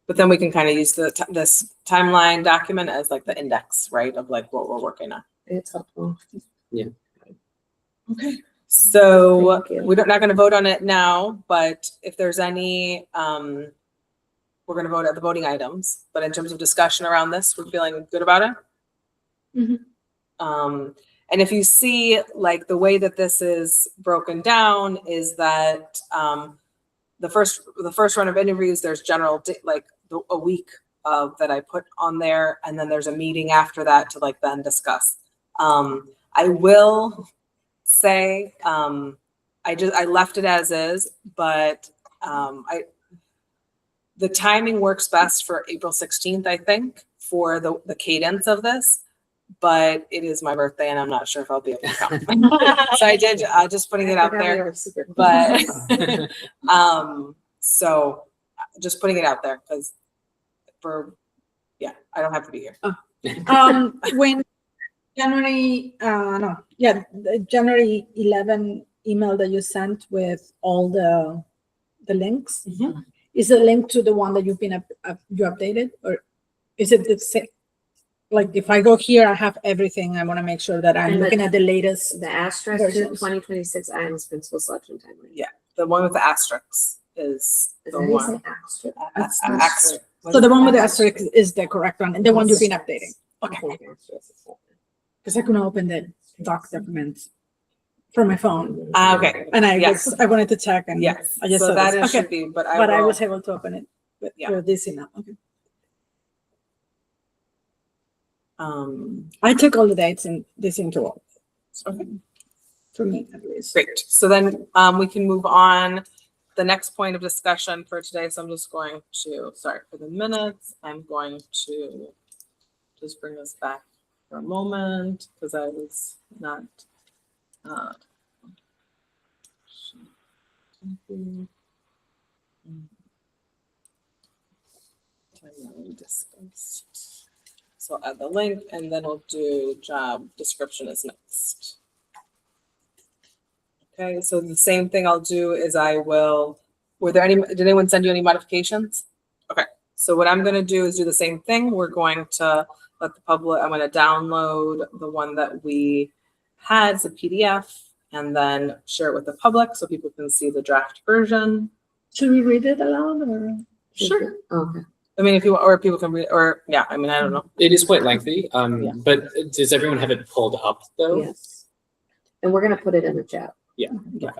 But then we can kind of use this timeline document as like the index, right, of like what we're working on. It's helpful. Okay. So Thank you. we're not going to vote on it now, but if there's any, we're going to vote at the voting items. But in terms of discussion around this, we're feeling good about it. Mhm. And if you see, like, the way that this is broken down is that the first round of interviews, there's general a week of that I put on there, and then there's a meeting after that to like then discuss. I will say I left it as is, but the timing works best for April 16th, I think, for the cadence of this. But it is my birthday, and I'm not sure if I'll be able to come. So I did just putting it out there. But so just putting it out there because I don't have to be here. When the January 11 email that you sent with all the links, is the link to the one that you've been you updated, or is it the same? Like if I go here, I have everything. I want to make sure that I'm looking at the latest. The asterisk to 2026 IAMS principal selection timeline. Yeah, the one with the asterisks is the one. Asterisk. So the one with the asterisk is the correct one, and the one you've been updating. Okay. Because I couldn't open the doc documents from my phone, Okay. and I Yes. wanted to check, and Yes. I just So saw that this. should Okay. be, but I was able to open it with Yeah. through this email. Okay. I I took all the dates in this into all. Okay. For me, at least. Great. So then we can move on. The next point of discussion for today. So I'm just going to, sorry for the minutes. I'm going to just bring us back for a moment because I was not. Discussed. So I'll add the link and then we'll do job description is next. Okay, so the same thing I'll do is did anyone send you any modifications? Okay, so what I'm gonna do is do the same thing. We're going to let the public, I'm gonna download the one that we had as a PDF and then share it with the public so people can see the draft version. Should we read it aloud or? Sure. Okay. I mean, if you, or people can read, or, yeah, I mean, I don't know. It is quite lengthy, Yeah. but does everyone have it pulled up though? Yes. And we're gonna put it in the chat. Yeah. Yeah.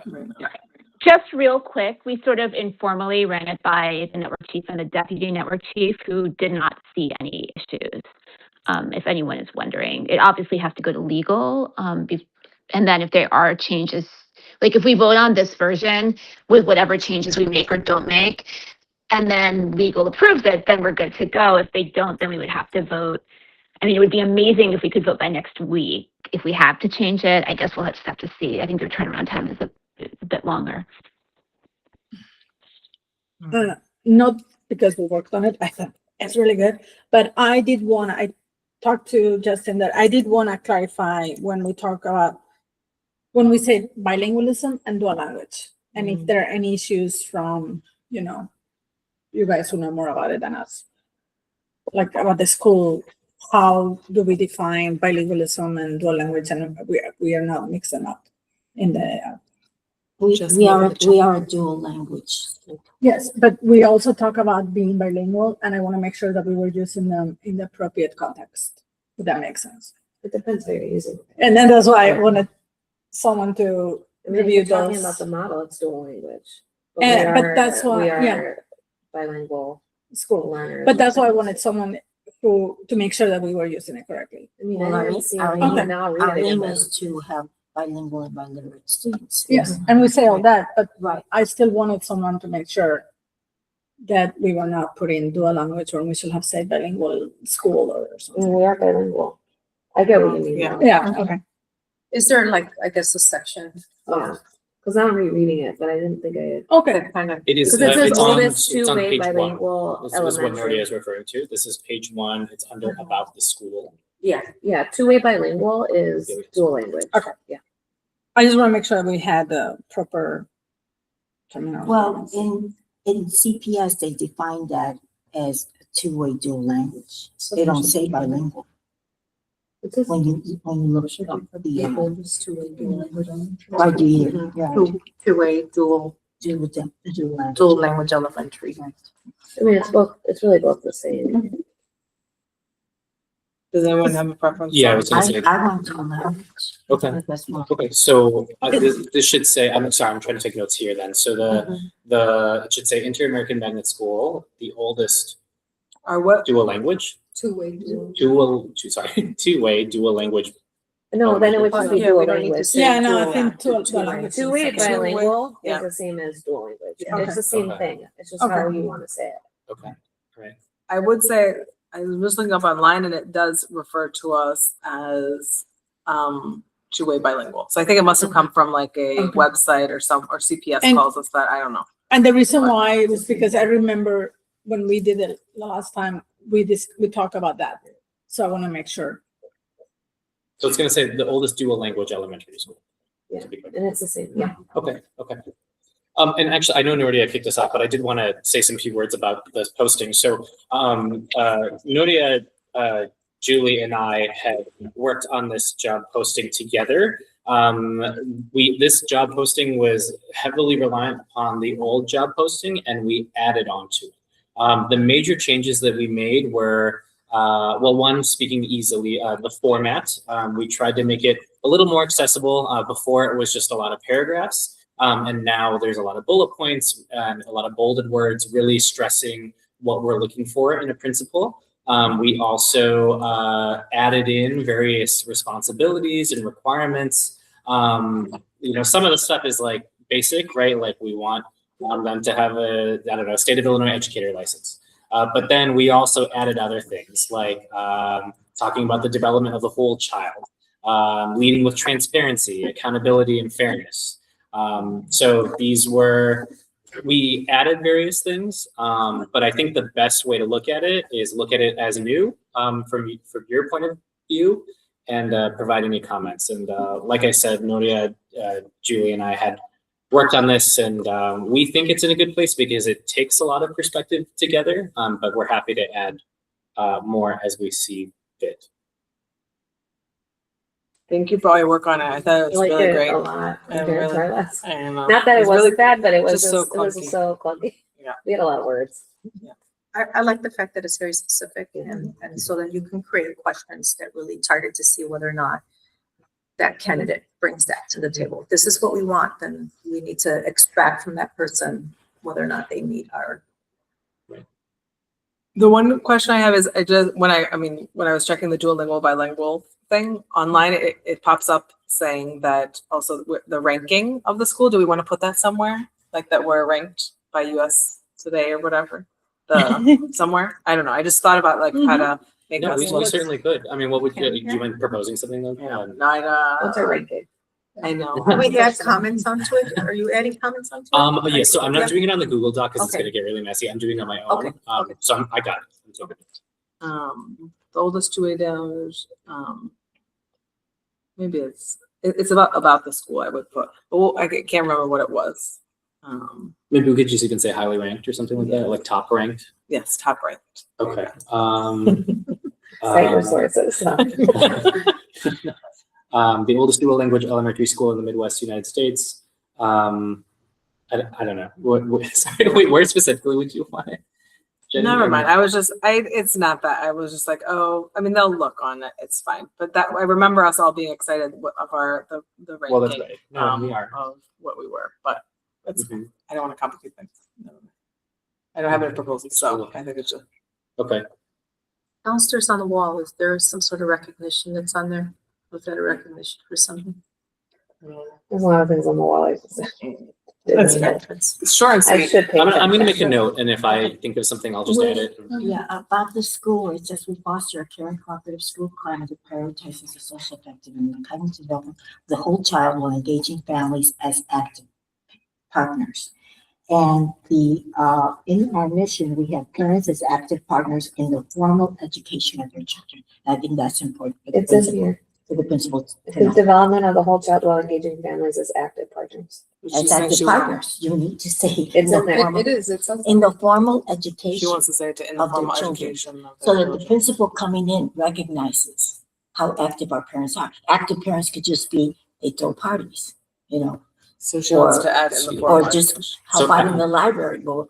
Just real quick, we sort of informally ran it by the network chief and the deputy network chief who did not see any issues. If anyone is wondering, it obviously has to go to legal. And then if there are changes, like if we vote on this version with whatever changes we make or don't make, and then legal approves it, then we're good to go. If they don't, then we would have to vote. I mean, it would be amazing if we could vote by next week. If we have to change it, I guess we'll just have to see. I think their turnaround time is a bit longer. Not because we worked on it. I thought it's really good, but I talked to Justin that I did want to clarify when we say bilingualism and dual language, and if there are any issues from, you guys who know more about it than us, like about the school, how do we define bilingualism and dual language, and we are not mixing up in the. We are a dual language. Yes, but we also talk about being bilingual, and I want to make sure that we were using them in the appropriate context. If that makes sense. It depends how you're using it. And then that's why I wanted someone to I mean, if review you're talking those. about the model, it's dual language. But that's why, we are yeah. bilingual School. learners. But that's why I wanted someone to make sure that we were using it correctly. I mean, Well, I our didn't see our it, aim- but now I'll read Our it aim again. is to have bilingual and biliterate students. Yes, and we say all that, but Right. I still wanted someone to make sure that we were not putting dual language, or we should have said bilingual school or I something. mean, we are bilingual. I get what you mean. Yeah. though. Yeah, okay. Is there like, I guess, a section? Yeah. Because I'm rereading it, but I didn't think I had. Okay, That kind of, It is, Because it says it's on oldest page two-way one. bilingual This is what Nerdy elementary. is referring to. This is page one. It's under about the school. Yeah, two-way bilingual is dual language. Okay. Yeah. I just want to make sure we had the proper terminology. Well, in CPS, they define that as two-way dual language. They don't say bilingual. When you look up the Two-way dual language. or do you, yeah, Two-way dual dual language. elementary. I mean, it's really both the same. Does anyone have a preference? Yeah, I on- was gonna say, I want dual language. okay. That's more. Okay, so this should say, I'm sorry, I'm trying to take notes here then. So it should say Inter-American Magnet School, the oldest Or what? dual language, Two-way dual. two-way dual language. No, then it would just be Yeah, dual we don't need to language. say Yeah, no, I dual. think Two- two language. Two-way bilingual is Yeah. the same as dual language. Okay. It's the same Okay. thing. It's just how Okay. you want to say it. Okay, right. I would say, I was just looking up online and it does refer to us as two-way bilingual. So I think it must have come from like a Okay. website or CPS And- calls us that, I don't know. And the reason why was because I remember when we did it last time, we talked about that. So I want to make sure. So it's gonna say the oldest dual language elementary school. Yeah, to be clear. and it's the same. Yeah. Okay. And actually, I know Nordia kicked us off, but I did want to say some few words about this posting. So, Nordia, Julie, and I had worked on this job posting together. This job posting was heavily reliant upon the old job posting, and we added on to it. The major changes that we made were, one, speaking easily, the format. We tried to make it a little more accessible. Before it was just a lot of paragraphs. And now there's a lot of bullet points and a lot of bolded words, really stressing what we're looking for in a principal. We also added in various responsibilities and requirements. Some of the stuff is like basic, right? Like we want them to have a state of Illinois educator license. But then we also added other things like talking about the development of the whole child, leading with transparency, accountability, and fairness. So we added various things, but I think the best way to look at it is look at it as new from your point of view and provide any comments. And like I said, Noria, Julie, and I had worked on this, and we think it's in a good place because it takes a lot of perspective together, but we're happy to add more as we see fit. Thank you for all your work on it. I thought it was I liked really it great. a lot I compared to really- our last. I don't know. Not that it It's wasn't really- bad, but it was just so it was clunky. so clunky. Yeah. We had a lot of words. I like the fact that it's very specific and so that you can create questions that really target to see whether or not that candidate brings that to the table. If this is what we want, then we need to extract from that person whether or not they meet our. The one question I have is when I was checking the duolingual bilingual thing online, it pops up saying that also the ranking of the school. Do we want to put that somewhere? Like that we're ranked by US Today or whatever? Somewhere? I don't know. I just thought about like how to make No, us we look. certainly could. I mean, what would do you mind proposing something though? No, I What's our ranking? I know. Can we add comments onto it? Are you adding comments onto it? Yeah, so I'm not Yeah. doing it on the Google Doc because it's Okay. gonna get really messy. I'm doing it on my own. Okay. So I got it. I'm so good. The oldest two-way downers, maybe it's about the school I would put, but I can't remember what it was. Maybe we could just even say highly ranked or something like that, like top ranked. Yes, top ranked. Okay. Cite your sources. The oldest dual language elementary school in the Midwest United States. I don't know. Sorry, wait, where specifically would you want it? Jenny, Never or- mind. It's not that. I was just like, oh, I mean, they'll look on it. It's fine. But I remember us all being excited of the ranking. Well, that's right. No, we are. Of what we were, but it's Mhm. I don't want to complicate things. No. I don't have any proposals, so I think it's just. Okay. Downstairs on the wall, is there some sort of recognition that's on there? Was that a recognition for something? There's a lot of things on the wall. I just- That's The okay. entrance. It's short and I sweet. should pay I'm gonna make a attention. note, and if I think of something, I'll just add it. Yeah, about the school, it says we foster a caring, cooperative school climate that prioritizes the social effective and the cognitive development of the whole child while engaging families as active partners. And in our mission, we have parents as active partners in the formal education of their children. I think that's important. It's in here. For the principals. The development of the whole child while engaging families as active partners. As active partners, you need to say. It's in there. It is, it says. In the formal She education. wants to say it to in the Of their formal children. education. Of So their that the children. principal coming in recognizes how active our parents are. Active parents could just be, they throw parties, you know, So she wants or- to add in the or formal or just education. help out in the library. Well,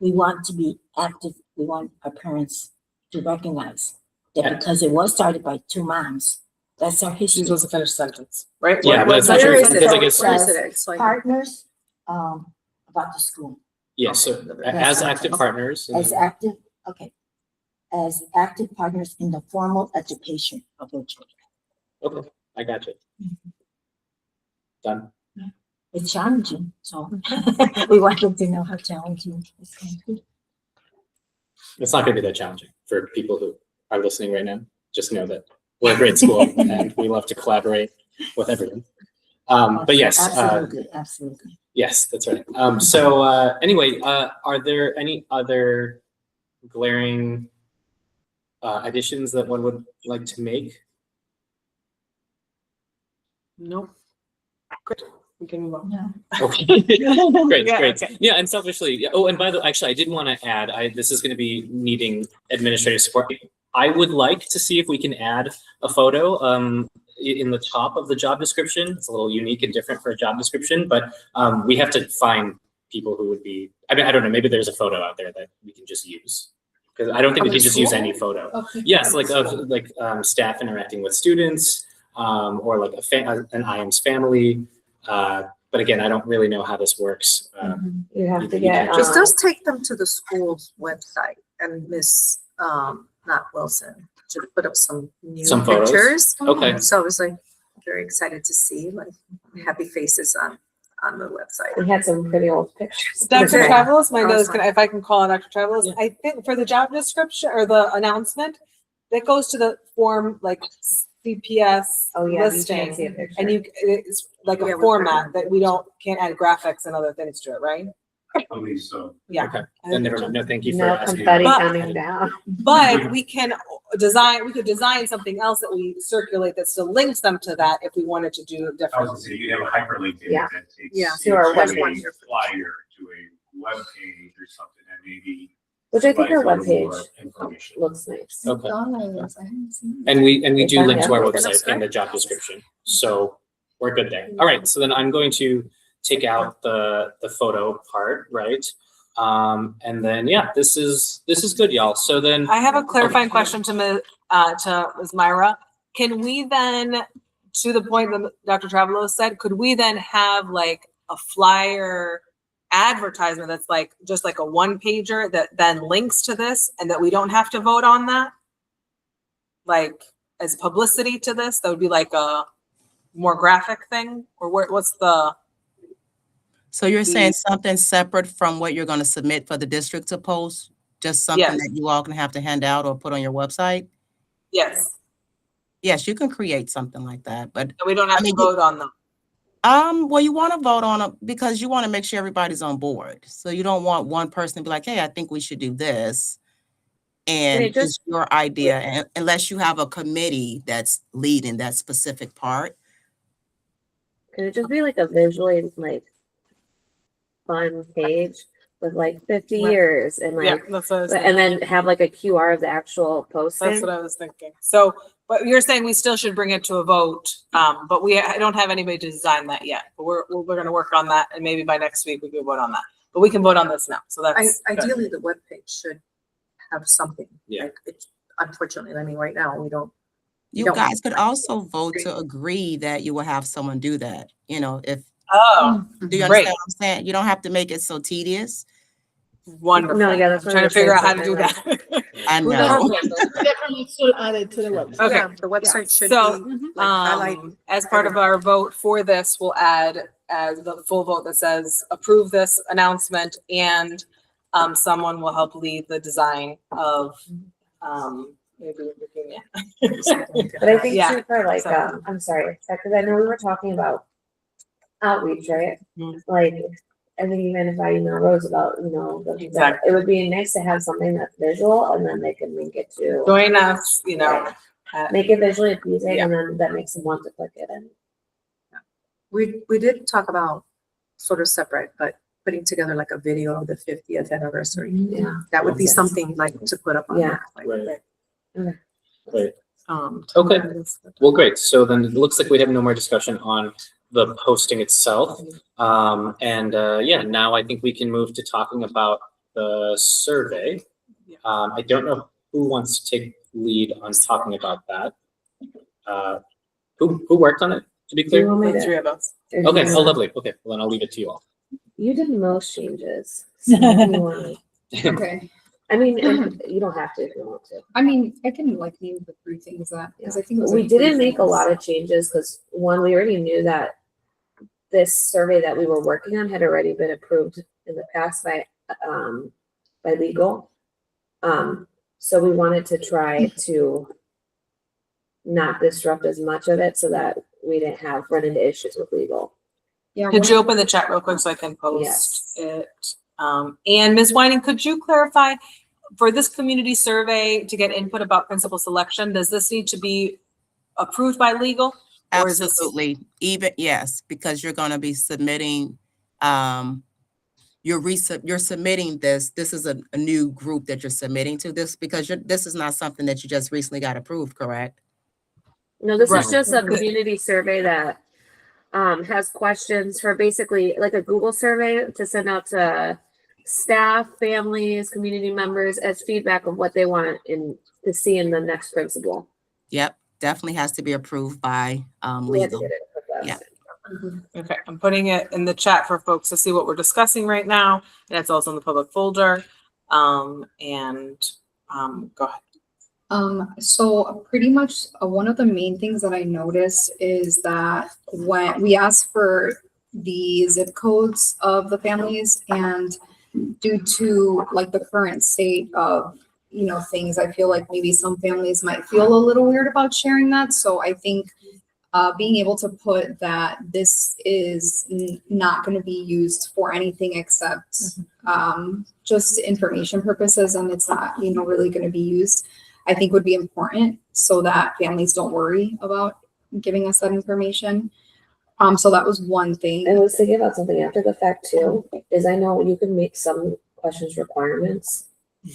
we want to be active. We want our parents to recognize that Yeah. because it was started by two moms, that's our She's history. supposed to finish the sentence, right? Yeah, What- but it's not what's true, her Where is sentence? because I it? guess- Where is it? So I can- Partners, about the school, Yeah, so as active partners. and as then- active, okay. As active partners in the formal education of their children. Okay, I got you. Done. It's challenging, so we want them to know how challenging it's going to be. It's not gonna be that challenging for people who are listening right now. Just know that we're a great school and we love to collaborate with everyone. But yes, Absolutely, absolutely. yes, that's right. Anyway, are there any other glaring additions that one would like to make? Nope. Good. We can move on. No. Okay, great, Yeah, great. okay. Yeah, and selfishly, yeah. Oh, and by the way, actually, I did want to add, this is going to be needing administrative support. I would like to see if we can add a photo in the top of the job description. It's a little unique and different for a job description, but we have to find people who would be, I mean, I don't know, maybe there's a photo out there that we can just use. Because I don't think we Of can the just use school? any photo. Okay. Yes, like of staff interacting with students, or like an IM's family. But again, I don't really know how this works. You have to You get. can't Just those take them to the school's website and Miss, not Wilson, should put up some new Some photos? pictures. Okay. So I was like very excited to see like happy faces on the website. We had some pretty old pictures. Dr. Okay. Travelos, my notes, Awesome. if I can call on Dr. Travelos, Yeah. I think for the job description or the announcement, that goes to the form like CPS Oh, yeah, you can't see listing. a picture. And it's like Yeah, a we format that we can't add graphics and other things to it, right? I believe so. Yeah. Okay, then never mind. No, thank you for No asking. confetti But- coming down. But we could design something else that we circulate that still links them to that if we wanted to do I was different. gonna say, you have a hyperlink in Yeah. it that takes Yeah. To our you website. to a flyer, to a web page or something that maybe. Which I think our provides a little webpage more information. looks nice. Okay. Dollars, I haven't seen. And we It's do on link to our there. website in the job description. So we're good there. All right, so then I'm going to take out the photo part, right? And then, yeah, this is good, y'all. So then. I have a clarifying question to Ms. Myra. Can we then, to the point that Dr. Travelos said, could we then have like a flyer advertisement that's like, just like a one pager that then links to this and that we don't have to vote on that? Like as publicity to this, that would be like a more graphic thing or what's the? So you're saying something separate from what you're going to submit for the district to post? Just something Yes. that you all can have to hand out or put on your website? Yes, Yes, you can create something like that, but we don't have to mean, vote on them. well, you want to vote on it because you want to make sure everybody's on board. So you don't want one person to be like, hey, I think we should do this. And it just- it's your idea, and unless you have a committee that's leading that specific part. Could it just be like a visually like fun page with like 50 Right. years and Yeah, like, that's what I was and then have like a QR of the actual posting? That's what I was thinking. So, but you're saying we still should bring it to a vote, but I don't have anybody to design that yet. But we're gonna work on that, and maybe by next week we can vote on that. But we can vote on this now. So that's Ideally, the webpage should have something. Yeah. Like it's unfortunately, I mean, right now, we don't. You Don't- guys could also vote to agree that you will have someone do that. You know, if, oh do you Great. understand what I'm saying? You don't have to make it so tedious. wonderful. No, yeah, that's I'm what trying I to figure out how to was do saying, that. I Who know. Definitely should add it to the website. Okay. Yeah, the website should So, be like highlight. As part of our vote for this, we'll add as the full vote that says approve this announcement and someone will help lead the design of maybe Virginia. But I think Yeah, too for like, so- I'm sorry, because I know we were talking about outreach, right? Mhm. Like, I think even if I email Rose about, Exactly. it would be nice to have something that's visual and then they can link it to, Join us, make it visually appeasing Yeah. and then that makes them want to click it in. We did talk about sort of separate, but putting together like a video of the 50th anniversary. Yeah. That would be Okay. something like to put up on Yeah. there. Like, Right. Right. um, Okay. Well, great. So then it looks like we have no more discussion on the posting itself. Yeah, now I think we can move to talking about the survey. I don't know who wants to take lead on talking about that. Who worked on it, to be Do you clear? want me the to? three of us. Okay, oh, lovely. Okay, well, then I'll leave it to you all. You did most changes. So if you want to- Okay. I mean, you don't have to if you want to. I mean, I can like name the three things that, because I think it was We like three didn't make a things. lot of changes because one, we already knew that this survey that we were working on had already been approved in the past by legal. So we wanted to try to not disrupt as much of it so that we didn't run into issues with legal. Yeah. Could one you of- open the chat real quick so I can post Yes. it? And Ms. Whining, could you clarify for this community survey to get input about principal selection, does this need to be approved by legal? Or is this- Absolutely. Even, yes, because you're gonna be submitting, you're submitting this. This is a new group that you're submitting to this because this is not something that you just recently got approved, correct? No, this Right. is just a community survey that has questions for basically like a Google survey to send out to staff, families, community members as feedback of what they want to see in the next principal. Yep, definitely has to be approved by We had to legal. get it professed. Yeah. Okay, I'm putting it in the chat for folks to see what we're discussing right now. And it's also in the public folder. Go ahead. So pretty much one of the main things that I noticed is that when we asked for the zip codes of the families, and due to like the current state of, things, I feel like maybe some families might feel a little weird about sharing that. So I think being able to put that this is not going to be used for anything except just information purposes, and it's not, really going to be used, I think would be important so that families don't worry about giving us that information. So that was one thing. And I was thinking about something after the fact too, is I know you can make some questions requirements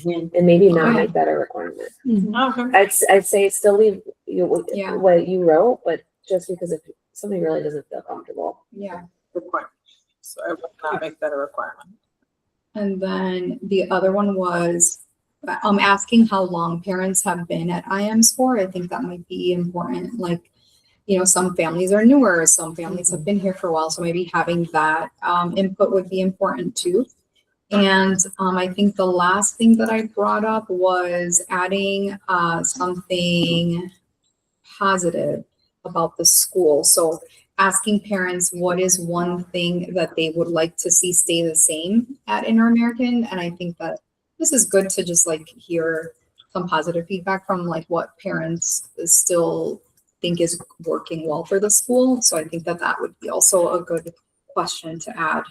and maybe not make that a requirement. Okay. I'd say still leave Yeah. what you wrote, but just because if somebody really doesn't feel comfortable. Yeah. Good point. So I would not make that a requirement. And then the other one was asking how long parents have been at IMs for. I think that might be important. Like, some families are newer, some families have been here for a while. So maybe having that input would be important too. And I think the last thing that I brought up was adding something positive about the school. So asking parents what is one thing that they would like to see stay the same at Inter-American. And I think that this is good to just like hear some positive feedback from like what parents still think is working well for the school. So I think that that would be also a good question to add.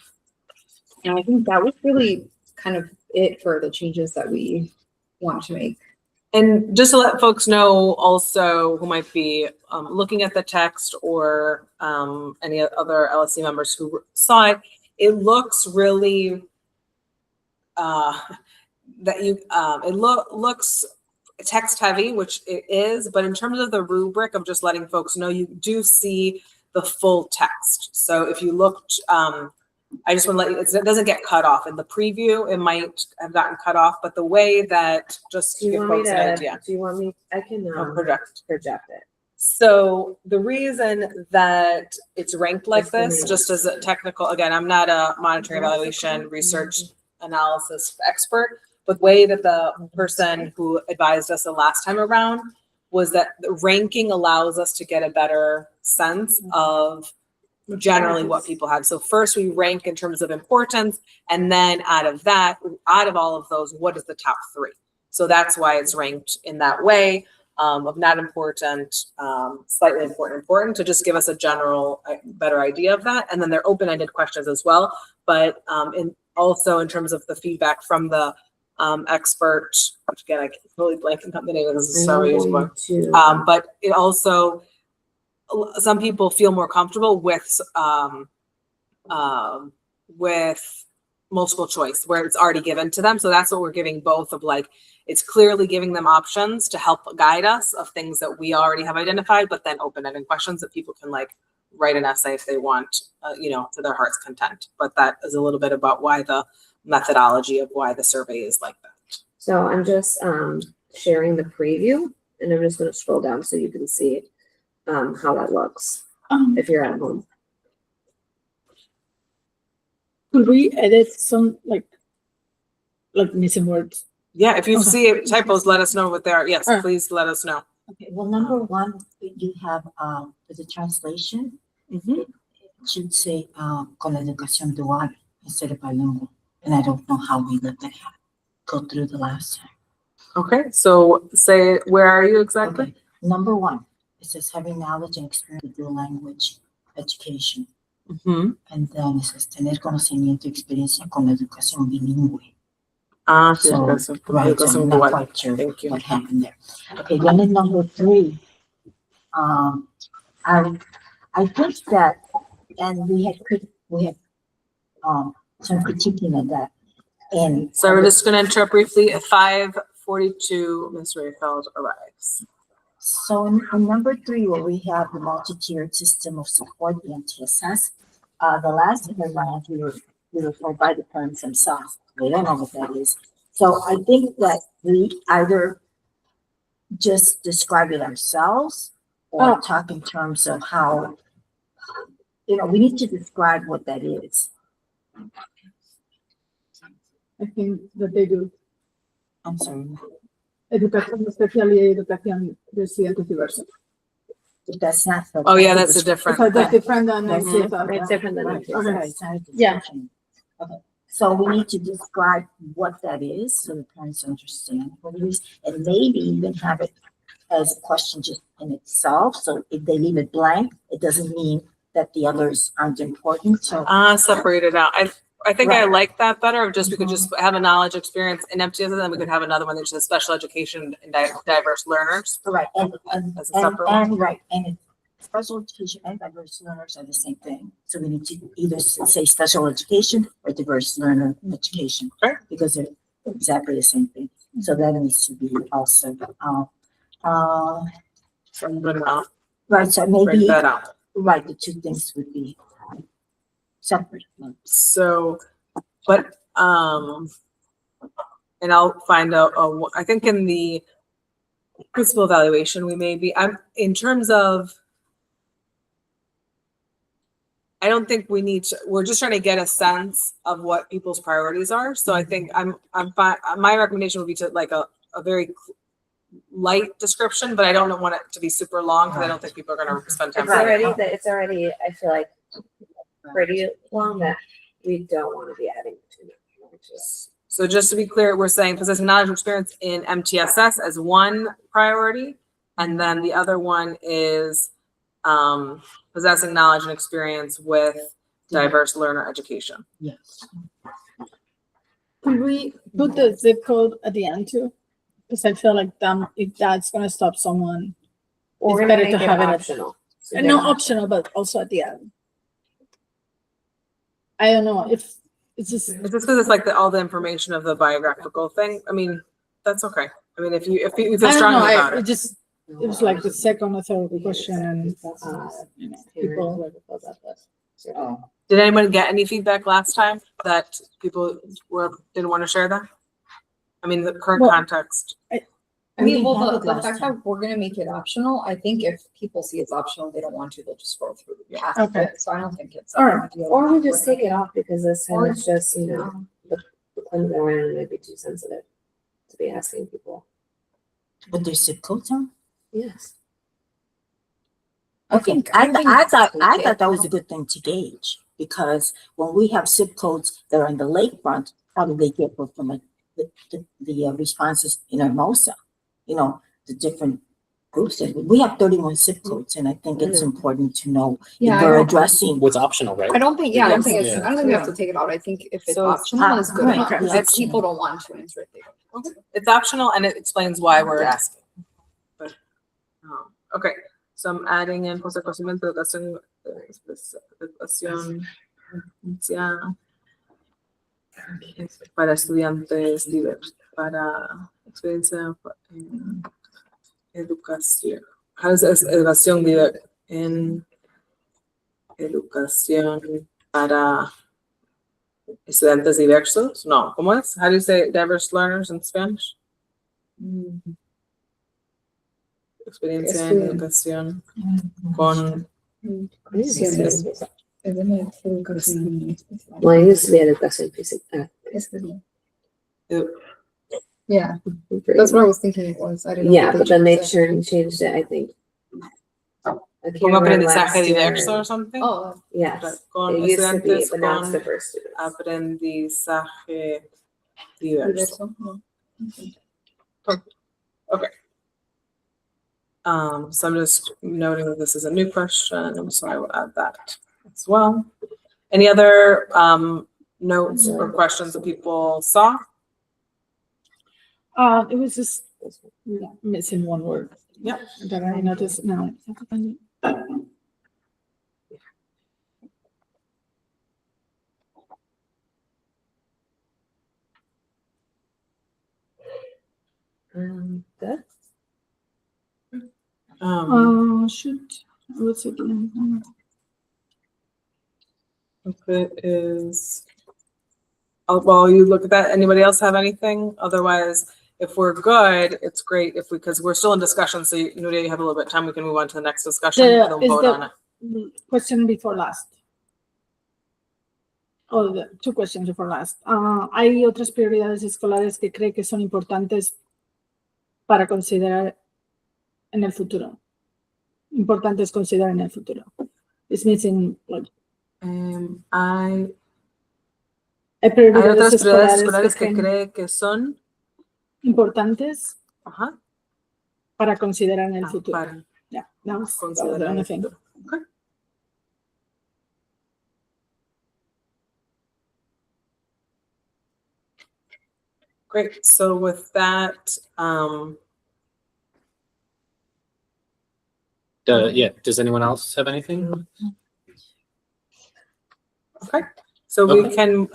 And I think that was really kind of it for the changes that we want to make. And just to let folks know also who might be looking at the text or any other LSC members who saw it, it looks really looks text heavy, which it is, but in terms of the rubric of just letting folks know, you do see the full text. So if you looked, I just want to let you, it doesn't get cut off. In the preview, it might have gotten cut off, but the way that, just to Do you give want me folks an to, idea. do you want me, I can Project it. So the reason that it's ranked like Just the this, names. just as a technical, again, I'm not a monitoring evaluation research analysis expert, but the way that the person who advised us the last time around was that the ranking allows us to get a better sense of generally what people have. So first we rank in terms of importance, and then out of all of those, what is the top three? So that's why it's ranked in that way. Of not important, slightly important, to just give us a general better idea of that. And then they're open-ended questions as well. but and also in terms of the feedback from the expert, which again, I totally blanking on the name of this, sorry, but it also, some people feel more comfortable with multiple choice where it's already given to them. So that's what we're giving both of, like, it's clearly giving them options to help guide us of things that we already have identified, but then open-ended questions that people can like write an essay if they want, you know, to their heart's content. But that is a little bit about why the methodology of why the survey is like that. So I'm just sharing the preview, and I'm just going to scroll down so you can see how that looks if you're at home. Could we edit some like missing words? Yeah, if you see typos, let us know what they are. Yes, Alright. please let us know. Okay, well, number one, you have, the translation, it should say, con la educación dual instead of bilingual. And I don't know how we let that go through the last time. Okay, so say, where are you exactly? Okay, number one, it says having knowledge and experience with dual language education. And then it says tener conocimiento y experiencia con la educación bilingüe. So, right, so I'm not quite sure Thank you. what happened there. Okay, then in number three, I think that, and we had some critiquing of that. And So we're just gonna interrupt briefly. At 5:42, Ms. Rayfeld arrives. so in number three, where we have the multi-tiered system of support, the MTSS, the last paragraph, we were told by the parents themselves. They don't know what that is. So I think that we either just describe it ourselves or talk in terms of how, you know, we need to describe what that is. I think that they do. I'm sorry, Educación especial y educación de estudiantes diversos. but that's not. the- Oh, yeah, that's a different. So that's different than That's MTSS. It's different than Right, MTSS. okay, it's not a Yeah. description. Okay, so we need to describe what that is so the parents understand what it is, and maybe even have it as a question just in itself. So if they leave it blank, it doesn't mean that the others aren't important. So Separate it out. I think I Right. like that better, of just, we could just have a knowledge experience in MTSS, and then we could have another one that's just special education and diverse learners. right, and As a separate one. and right, and it- special education and diverse learners are the same thing. So we need to either say special education or diverse learner education. Sure. Because they're exactly the same thing. So that needs to be also, Put it out. right, so Break maybe, that out. right, the two things would be separate. So, but, and I'll find out, I think in the principal evaluation, we may be, in terms of, I don't think we need to, we're just trying to get a sense of what people's priorities are. So I think I'm fine. My recommendation would be to like a very light description, but I don't want it to be super long because I don't think people are going to spend time. It's already, I feel like, pretty long that we don't want to be adding too much. So just to be clear, we're saying possessing knowledge and experience in MTSS as one priority, and then the other one is possessing knowledge and experience with diverse learner education. Yes. Could we put the zip code at the end too? Because I feel like if that's gonna stop someone, Or it's we're better gonna to make have it it optional. So not optional, but also at the end. I don't know if it's just. It's just because it's like all the information of the biographical thing. I mean, that's okay. I mean, if you feel I don't strongly know, about it it. just, it was like the second or third question and, you know, people. Did anyone get any feedback last time that people didn't want to share that? I mean, the current Well, context. I mean, We well, had the it last fact time. that we're gonna make it optional, I think if people see it's optional, they don't want to, they'll just scroll through past Okay. it. So I don't think it's. All right. Or we just take it off because this time Or- it's just, you know, the claims that we're in may be too sensitive to be asking people. But there's zip codes on? Yes. I think. I thought okay. that was a good thing to gauge, because when we have zip codes that are in the lakefront, how do they get from the responses in Hermosa? You know, the different groups. And we have 31 zip codes, and I think it's important to know Yeah, if I we're don't- addressing. What's optional, right? I don't think, yeah, I don't think it's, Yeah. I don't think we have to take it out. I think if it's So it's- optional, it's good right, enough. yeah. If people don't want to answer it, they don't. It's optional and it explains why we're asking. But, okay, so I'm adding in post-conocimiento, educación, ya, para estudiantes diversos, para experiencia en educación. How is educación en educación para estudiantes diversos? No, ¿cómo es? How do you say diverse learners in Spanish? Experiencia en educación con Well, it used to be educación física. Yeah, that's what I was thinking it was. I didn't know. Yeah, if but then they changed changed it, I think. I can't con remember aprendizaje last year. diverso or something. Oh, Yes, Con it used to be, estudiantes but now it's con diverse students. aprendizaje diverso. diverso. So I'm just noting that this is a new question, so I will add that as well. Any other notes or questions that people saw? It was just missing one word. Yeah. That I noticed now. Good. Shoot. What's it again? If it is, oh, while you look at that, anybody else have anything? Otherwise, if we're good, it's great if we, because we're still in discussion, so you know, you have a little bit of time, we can move on to the next discussion and then Is vote on it. the question before last? Oh, the two questions before last. ¿Hay otras prioridades escolares que cree que son importantes para considerar en el futuro? Importantes considerar en el futuro. It's missing, like, Hay prioridades otras prioridades escolares que creen cree que son, importantes ajá, para considerar en el futuro. para Yeah, that was the considerar only el thing. futuro. Okay. Great, so with that, Yeah, does anyone else have anything? okay, so we Okay. can,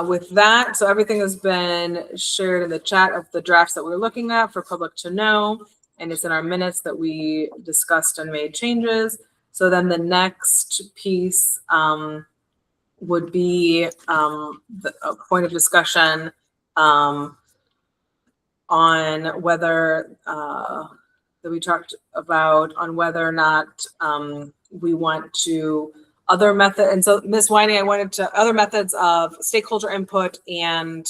with that, so everything has been shared in the chat of the drafts that we're looking at for public to know, and it's in our minutes that we discussed and made changes. So then the next piece would be a point of discussion on whether that we talked about on whether or not we want to other method. And so Ms. Winey, I wanted to other methods of stakeholder input and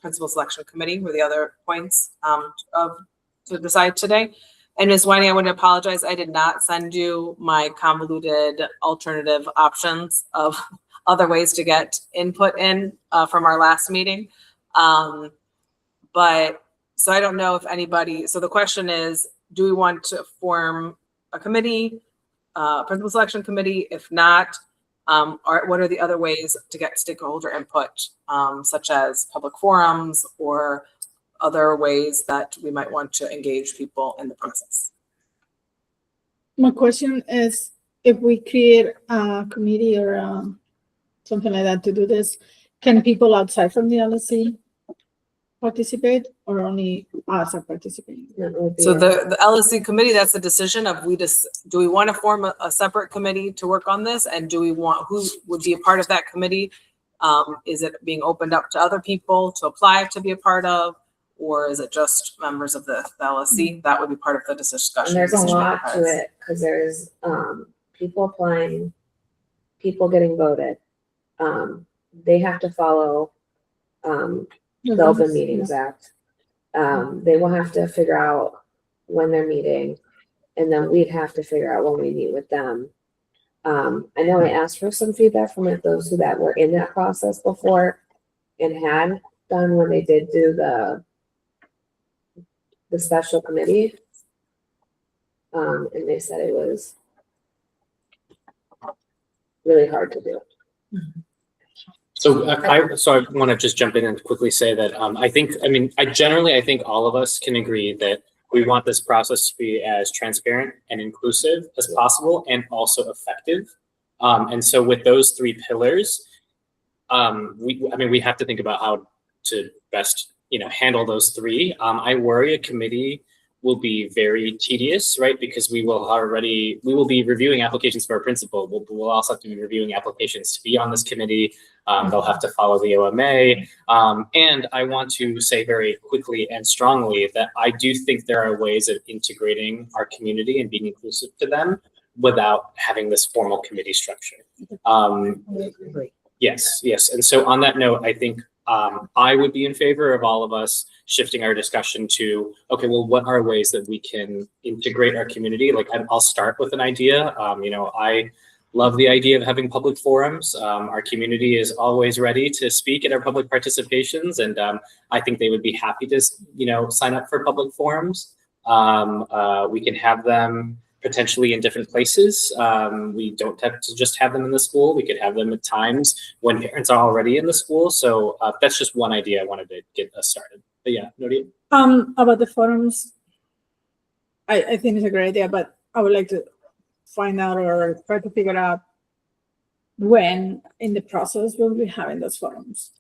principal selection committee were the other points to decide today. And Ms. Winey, I want to apologize. I did not send you my convoluted alternative options of other ways to get input in from our last meeting. But so I don't know if anybody, so the question is, do we want to form a committee, principal selection committee? If not, what are the other ways to get stakeholder input, such as public forums or other ways that we might want to engage people in the process? My question is, if we create a committee or something like that to do this, can people outside from the LSC participate or only us are participating? So the LSC committee, that's the decision of do we want to form a separate committee to work on this? And do we want, who would be a part of that committee? Is it being opened up to other people to apply to be a part of? Or is it just members of the LSC? That would be part of the discussion. And there's a lot to it because there's people applying, people getting voted. They have to follow the Open Meetings Act. They will have to figure out when they're meeting, and then we'd have to figure out when we meet with them. I know I asked for some feedback from like those who that were in that process before and had done when they did do the special committee. And they said it was really hard to do. So I want to just jump in and quickly say that I think all of us can agree that we want this process to be as transparent and inclusive as possible and also effective. And so with those three pillars, we have to think about how to best, handle those three. I worry a committee will be very tedious, right? Because we will be reviewing applications for a principal. We'll also have to be reviewing applications to be on this committee. They'll have to follow the OMA. And I want to say very quickly and strongly that I do think there are ways of integrating our community and being inclusive to them without having this formal committee structure. Yes. And so on that note, I think I would be in favor of all of us shifting our discussion to, okay, well, what are ways that we can integrate our community? Like, I'll start with an idea. I love the idea of having public forums. Our community is always ready to speak at our public participations, and I think they would be happy to, sign up for public forums. We can have them potentially in different places. We don't have to just have them in the school. We could have them at times when parents are already in the school. So that's just one idea I wanted to get us started. But yeah, Nadia? About the forums, I think it's a great idea, but I would like to find out or try to figure out when in the process we'll be having those forums.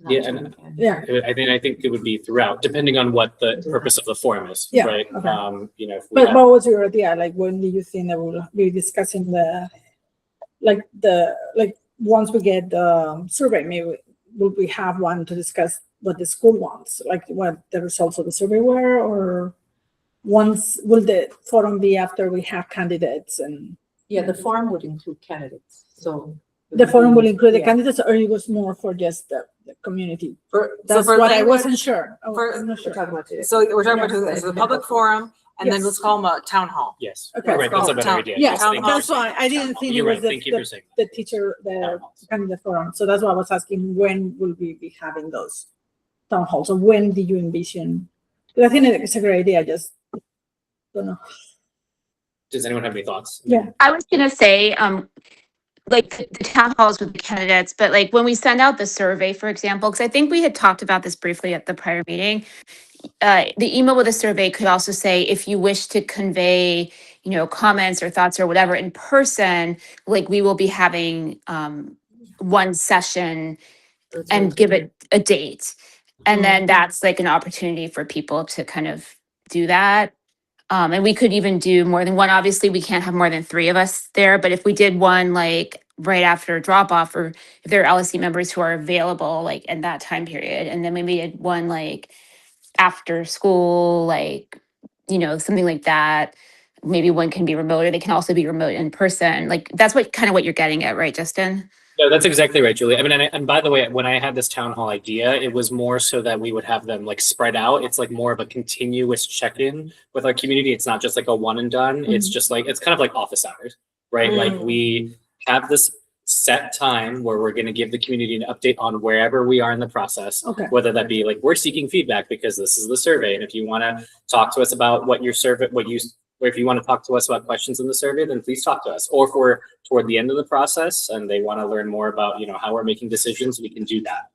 Yeah, and I think it would be throughout, depending on what the purpose of the forum is, Yeah, right? okay. If we But have- what was your idea? Like, when do you think that we'll be discussing once we get the survey, maybe will we have one to discuss what the school wants, like what the results of the survey were, or will the forum be after we have candidates? And Yeah, the forum would include candidates, so. the forum will include the Yeah. candidates, or it was more for just the community? That's for what I language- wasn't sure. I for- wasn't We're sure. talking about today. So we're talking about this, the public forum, and then Yes. let's call them a town hall. Yes, Okay. right, that's a better Town- idea. Yes, Just think- that's why I didn't think it You're was right, the, thank you for the, saying. the teacher, the candidate forum. So that's why I was asking, when will we be having those town halls? Or when do you envision? Because I think it's a great idea, I just don't know. Does anyone have any thoughts? Yeah. I was gonna say, like the town halls with the candidates, but like when we send out the survey, for example, because I think we had talked about this briefly at the prior meeting, the email with the survey could also say, if you wish to convey, comments or thoughts or whatever in person, like we will be having one session and give it a date. And then that's like an opportunity for people to kind of do that. And we could even do more than one. Obviously, we can't have more than 3 of us there, but if we did one like right after drop off, or if there are LSC members who are available like in that time period, and then maybe did one like after school, like, something like that. Maybe one can be remote, or they can also be remote in person. Like that's kind of what you're getting at, right, Justin? No, that's exactly right, Julie. I mean, and by the way, when I had this town hall idea, it was more so that we would have them like spread out. It's like more of a continuous check-in with our community. It's not just like a one and done. It's just like, it's kind of like office hours, right? Like we have this set time where we're going to give the community an update on wherever we are in the process, Okay. whether that be like, we're seeking feedback because this is the survey. And if you want to talk to us about what your survey, or if you want to talk to us about questions in the survey, then please talk to us. Or if we're toward the end of the process and they want to learn more about, how we're making decisions, we can do that.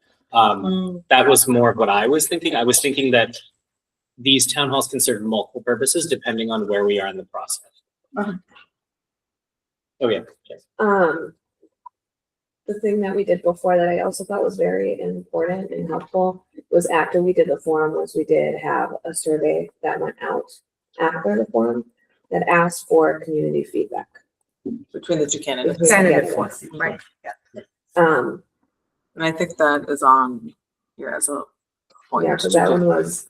That was more of what I was thinking. I was thinking that these town halls can serve multiple purposes depending on where we are in the process. Uh-huh. Oh yeah. The thing that we did before that I also thought was very important and helpful was after we did the forum, was we did have a survey that went out after the forum that asked for community feedback. Between the two candidates. Candidates. Right, yeah. Um, And I think that is on here as a point. yeah, because that one was,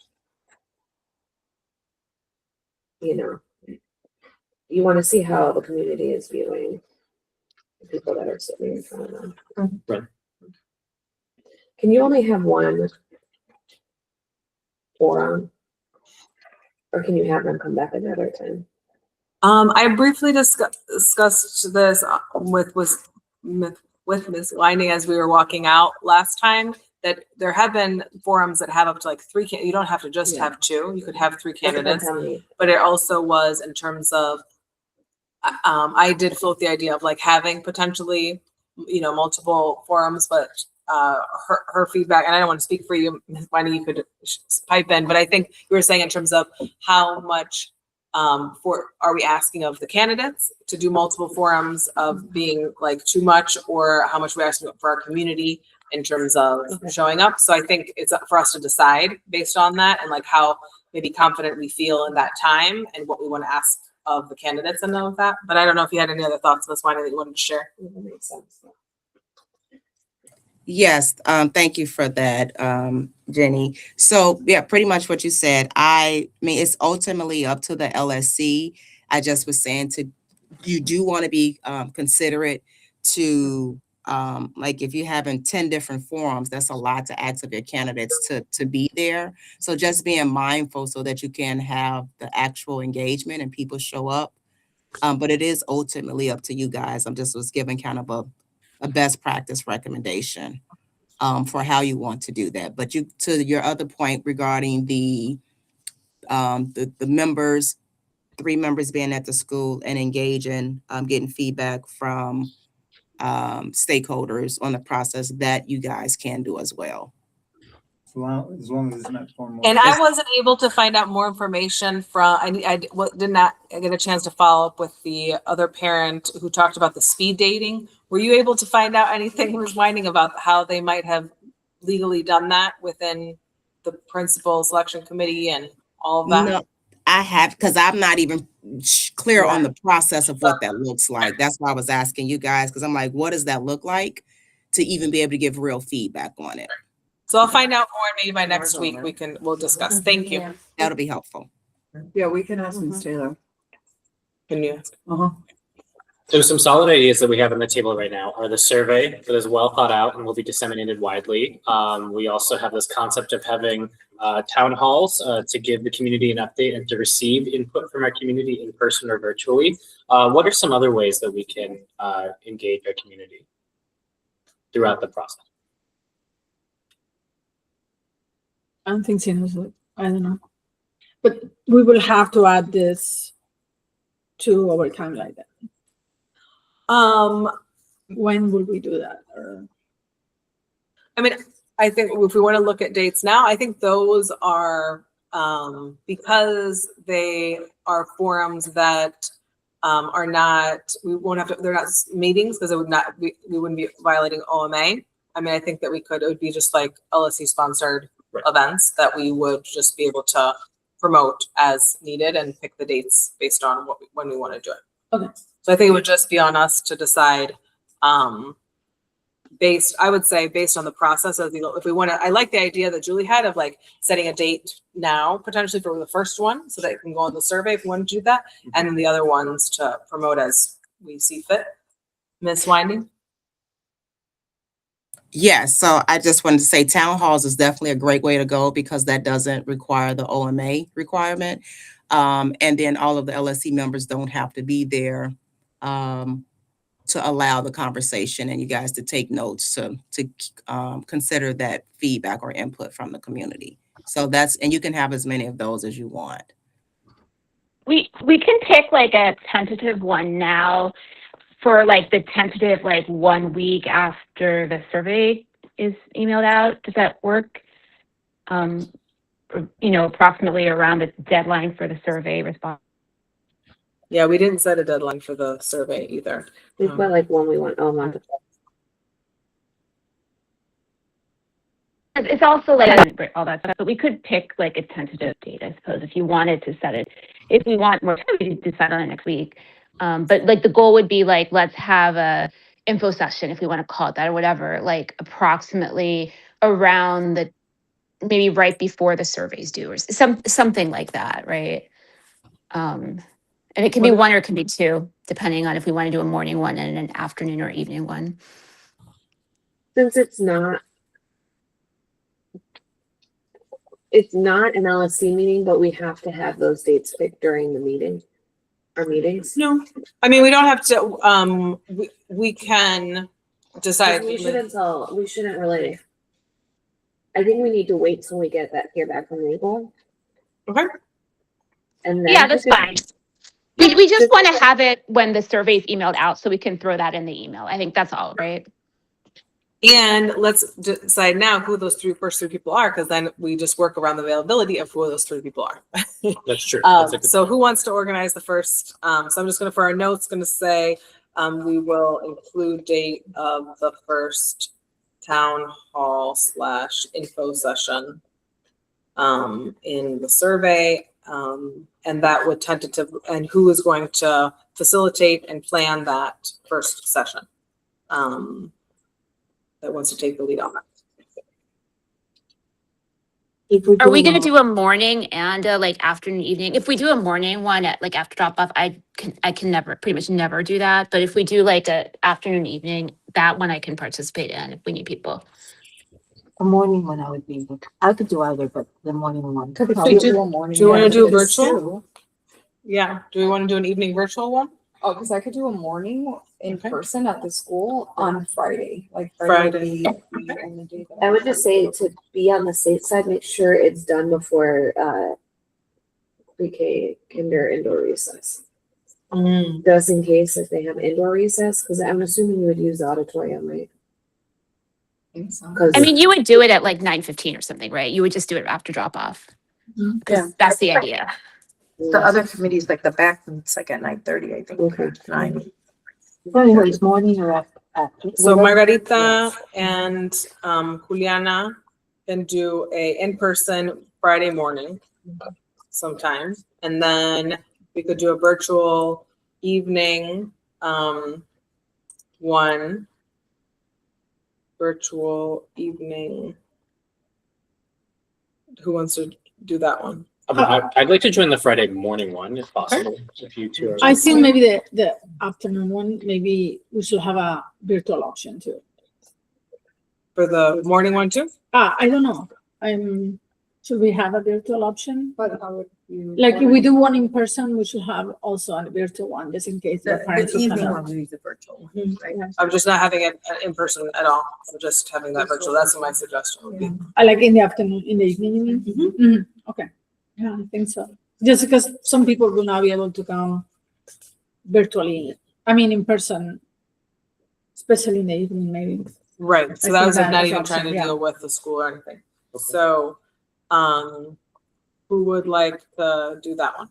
you want to see how the community is viewing the people that are sitting in front of them. Right. Can you only have one forum? Or can you have them come back another time? I briefly discussed this with Ms. Winding as we were walking out last time. that there have been forums that have up to like 3 you don't have to just have 2, you could have 3 candidates, but it also was in terms of, I did float the idea of like having potentially, multiple forums, but her feedback, and I don't want to speak for you, Ms. Wendy, you could pipe in, but I think you were saying in terms of how much are we asking of the candidates to do multiple forums of being like too much, or how much we're asking for our community in terms of showing up. So I think it's up for us to decide based on that, and like how maybe confident we feel in that time and what we want to ask of the candidates and all of that. But I don't know if you had any other thoughts, Ms. Wendy, that you wanted to share. That makes sense. Yes, thank you for that, Jenny. So yeah, pretty much what you said. I mean, it's ultimately up to the LSC. I just was saying you do want to be considerate to like if you're having 10 different forums, that's a lot to ask of your candidates to be there. So just being mindful so that you can have the actual engagement and people show up. But it is ultimately up to you guys. I'm just was giving kind of a best practice recommendation for how you want to do that. But to your other point regarding the members, 3 members being at the school and engaging, getting feedback from stakeholders on the process, that you guys can do as well. As long as it's not formal. And I wasn't able to find out more information from, I did not get a chance to follow up with the other parent who talked about the speed dating. Were you able to find out anything, Ms. Winding, about how they might have legally done that within the principal selection committee and all of that? No, I have, because I'm not even clear on the process of what that looks like. That's why I was asking you guys, because I'm like, what does that look like to even be able to give real feedback on it? So I'll find out more, and maybe by next week we'll discuss. Thank you. That'll be helpful. Yeah, we can ask Ms. Taylor. Can you? So some solid ideas that we have on the table right now are the survey that is well thought out and will be disseminated widely. We also have this concept of having town halls to give the community an update and to receive input from our community in person or virtually. What are some other ways that we can engage our community throughout the process? I don't think she knows what, I don't know. But we will have to add this to our timeline then. When will we do that? I mean, I think if we want to look at dates now, I think those are because they are forums that are not, we won't have to, they're not meetings because it would not, we wouldn't be violating OMA. I mean, I think that it would be just like LSC sponsored events that we would just be able to promote as needed and pick the dates based on when we want to do it. Okay. So I think it would just be on us to decide I would say based on the process of if we want to, I like the idea that Julie had of like setting a date now potentially for the first one so that it can go on the survey if we want to do that, and then the other ones to promote as we see fit. Ms. Winding? Yes, so I just wanted to say town halls is definitely a great way to go because that doesn't require the OMA requirement. And then all of the LSC members don't have to be there to allow the conversation and you guys to take notes to consider that feedback or input from the community. So and you can have as many of those as you want. We can pick like a tentative one now for like the tentative, like 1 week after the survey is emailed out. Does that work? Approximately around the deadline for the survey response. Yeah, we didn't set a deadline for the survey either. We've got like one we want a month. It's also like all that stuff, but we could pick like a tentative date, I suppose, if you wanted to set it. If we want more time, we could decide on it next week. But like the goal would be like, let's have a info session, if we want to call it that or whatever, like approximately around maybe right before the surveys due or something like that, right? And it can be 1 or it can be 2, depending on if we want to do a morning one and an afternoon or evening one. Since it's not an LSC meeting, but we have to have those dates picked during the meeting, our meetings. No, I mean, we don't have to, we can decide. We shouldn't really. I think we need to wait till we get that hear back from legal. Okay. And then Yeah, that's fine. We just want to have it when the survey's emailed out so we can throw that in the email. I think that's all, right? And let's decide now who those first three people are, because then we just work around the availability of who those three people are. That's true. That's a good So who wants to organize the first? So I'm just gonna, for our notes, gonna say, we will include date of the first town hall / info session in the survey. And that would tentative, and who is going to facilitate and plan that first session? That wants to take the lead on that. Are we going to do a morning and a like afternoon, evening? If we do a morning one at like after drop off, I can never, pretty much never do that. But if we do like a afternoon, evening, that one I can participate in if we need people. The morning one I would be, I could do either, but the morning one. Do you want to do virtual? Yeah. Do we want to do an evening virtual one? Oh, because I could do a morning in person at the school on Friday. Like Friday. would be the only day that I would just say to be on the safe side, make sure it's done before pre-K kinder indoor recess. Just in case if they have indoor recess, because I'm assuming you would use the auditorium, right? think so. I mean, you would do it at like 9:15 or something, right? You would just do it after drop off. Yeah. That's the idea. The other committees, like the back, it's like at 9:30, I think. Okay. 9. Anyways, morning or after. So Margarita and Juliana can do a in-person Friday morning sometime. And then we could do a virtual evening one. Virtual evening. Who wants to do that one? I'd like to join the Friday morning one if possible. If you two are. I think maybe the afternoon one, maybe we should have a virtual option too. For the morning one too? I don't know. Should we have a virtual option? But how would you? Like if we do one in person, we should have also a virtual one, just in case the parents. The evening cannot. one, we use the virtual. Right? I'm just not having it in person at all. I'm just having that virtual. That's what my suggestion would be. I like in the afternoon, in the evening, you mean? Mhm. Okay. Yeah, I think so. Just because some people will not be able to come virtually, in person, especially in the evening, maybe. Right. So I that think was like that not is even option, trying to yeah. deal with the school or anything. So, who would like to do that one?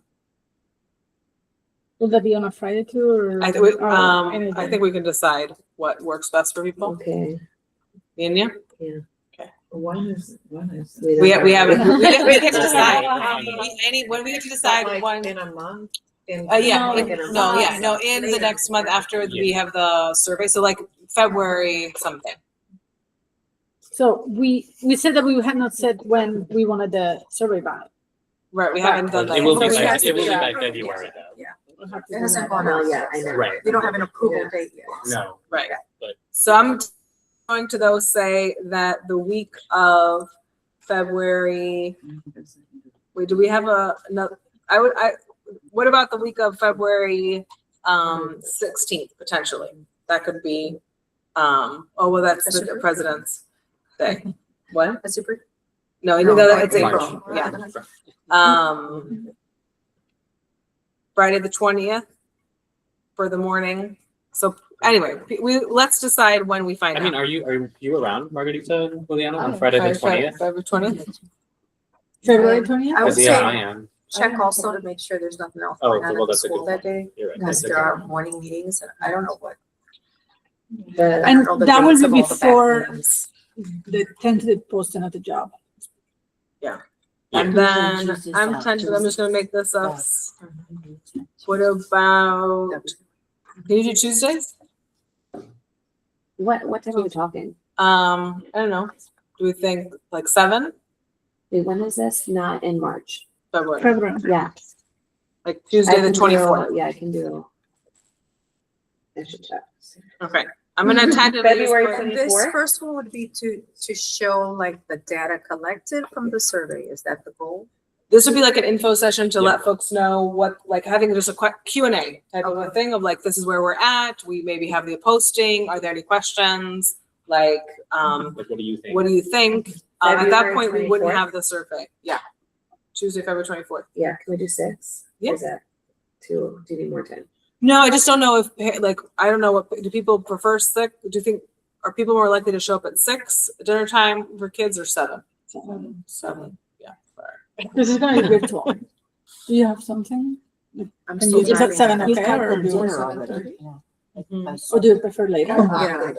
Will that be on a Friday too, or? I think we can decide what works best for people. Okay. Me and you? One is. We haven't. We get to decide. When we get to decide one. In a month? In Later. the next month after we have the survey. So like February something. So we said that we had not said when we wanted the survey by. Right. We haven't done that. It will be So we by have to do that. February though. Yeah. It hasn't gone out Yeah, yet. I know. Right. We don't have an approval date yet. No. Right. But- So I'm going to though say that the week of February, do we have what about the week of February 16th potentially? That could be, that's the President's Day. What? That's super. No, it's April. March. Yeah. Friday the 20th for the morning. So anyway, let's decide when we find out. Are you around, Margarita and Juliana, on Friday the 20th? February 20th. February 20th? I would Yeah, I say am. check also to make sure there's nothing else Oh, going on well, at the that's a good school that point. day. You're right. Because That's a there good are point. morning meetings and I don't know what. The- And all the that will dates be of all the back before meetings. the tentative posting of the job. And then I'm just gonna make this up. What about, can you do Tuesdays? What time are we talking? I don't know. Do we think like 7 Wait, when is this? Not in March. February? February. Yeah. Like Tuesday I the can do- 24th. Yeah, I can do. I should check. Okay. I'm gonna tentatively. February put- 24th. This first one would be to show like the data collected from the survey. Is that the goal? This would be like an info session to Yeah. let folks know what, like having just a Q&A type of a thing of like, this is where we're at. We maybe have the posting. Are there any questions? like, Like, what do you think? what do you think? At that February point, we wouldn't 24th? have the survey. Yeah. Tuesday, February 24th. Yeah, can we do 6? Yeah. Or is that do you need more time? No, I just don't know if, like, I don't know do people prefer 6? Do you think, are people more likely to show up at 6 dinner time for kids or 7? 7. Yeah. This is gonna be virtual. Do you have something? I'm Can still you just at driving. 7, okay? Or do you- Mhm. or do you prefer later? Yeah.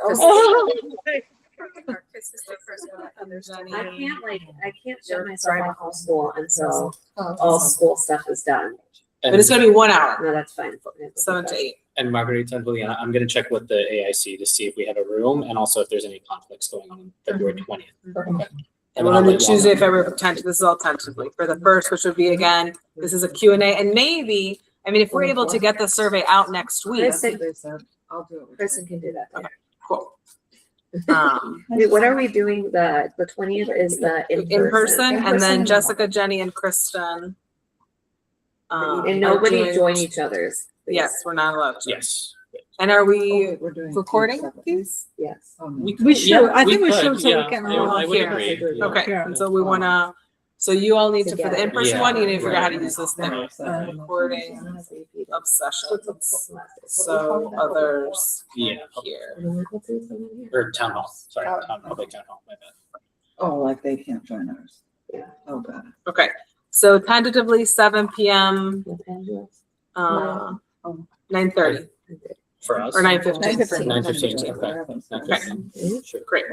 I can't shut myself off from school until all school stuff is done. But it's gonna be 1 hour, No, that's fine. 7 to 8. And Margarita and Juliana, I'm gonna check with the AIC to see if we have a room and also if there's any conflicts going on February 20th. And we're gonna do Tuesday, February 10th. This is all tentatively for the first, which would be again, this is a Q&A, and maybe, I mean, if we're able to get the survey out next week, Kristen I'll do it. Kristen can do that. Okay. cool. Wait, what are we doing? The 20th is the In person, and then In-person. Jessica, Jenny, and Kristen. And nobody are doing- join each other's. please. Yes, we're not allowed to. Yes. And are we We're doing recording 2 these? Yes. We should. I think we could, should, so we yeah. can I all would hear. agree. Yeah. Okay, Yeah. and so we wanna, so you all need to, for the Together. in-person Yeah, one, you need to figure out how to right. use this thing. Right. Recording of sessions, so others Yeah. here. Or town hall, sorry, public town hall, my bad. Oh, like they can't join ours. Yeah. Oh, God. Okay, so tentatively 7 PM, With Angela. 9:30 For us? or 9:15. 9:15, okay. Sure. Great.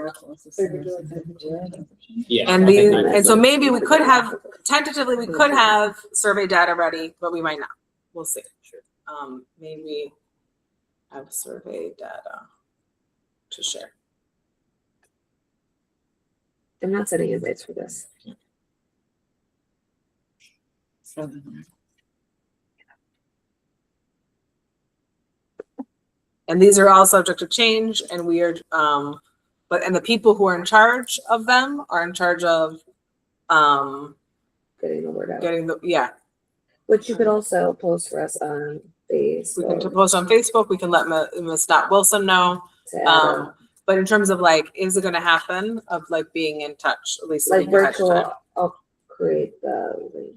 Yeah. And I think the, that- and so maybe we could have, tentatively, we could have survey data ready, but we might not. We'll see. Sure. Maybe have survey data to share. I'm not setting invites for this. And these are all subject to change, and we are, and the people who are in charge of them are in charge of, Getting the word out. yeah. Which you could also post for us on We Facebook. can post on Facebook, we can let Ms. Dot Wilson know. to add on. But in terms of like, is it gonna happen of like being in touch, at least? a Like week ahead of time? virtual, I'll create the link.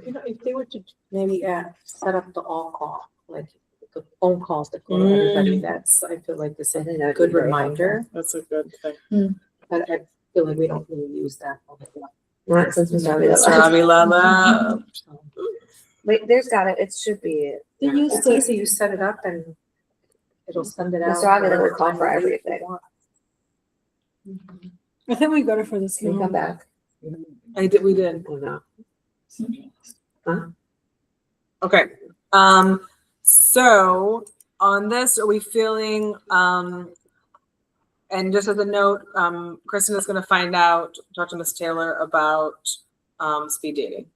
You know, if they were to maybe set up the all call, like the phone calls that go to everybody, that's, I feel like this I is think a that'd be good very reminder. That's a good thing. But I feel like we don't really use that. all the time. Not since Mr. Mr. Avila. Avila. Wait, there's got it. It should be. Did you say, so you set it up and it'll send it out? Mr. Avila would call for everything. I think we got it for this. Can you come back? We did. Oh, no. Okay, so on this, are we feeling, and just as a note, Kristen is gonna find out, talk to Ms. Taylor about, speed dating.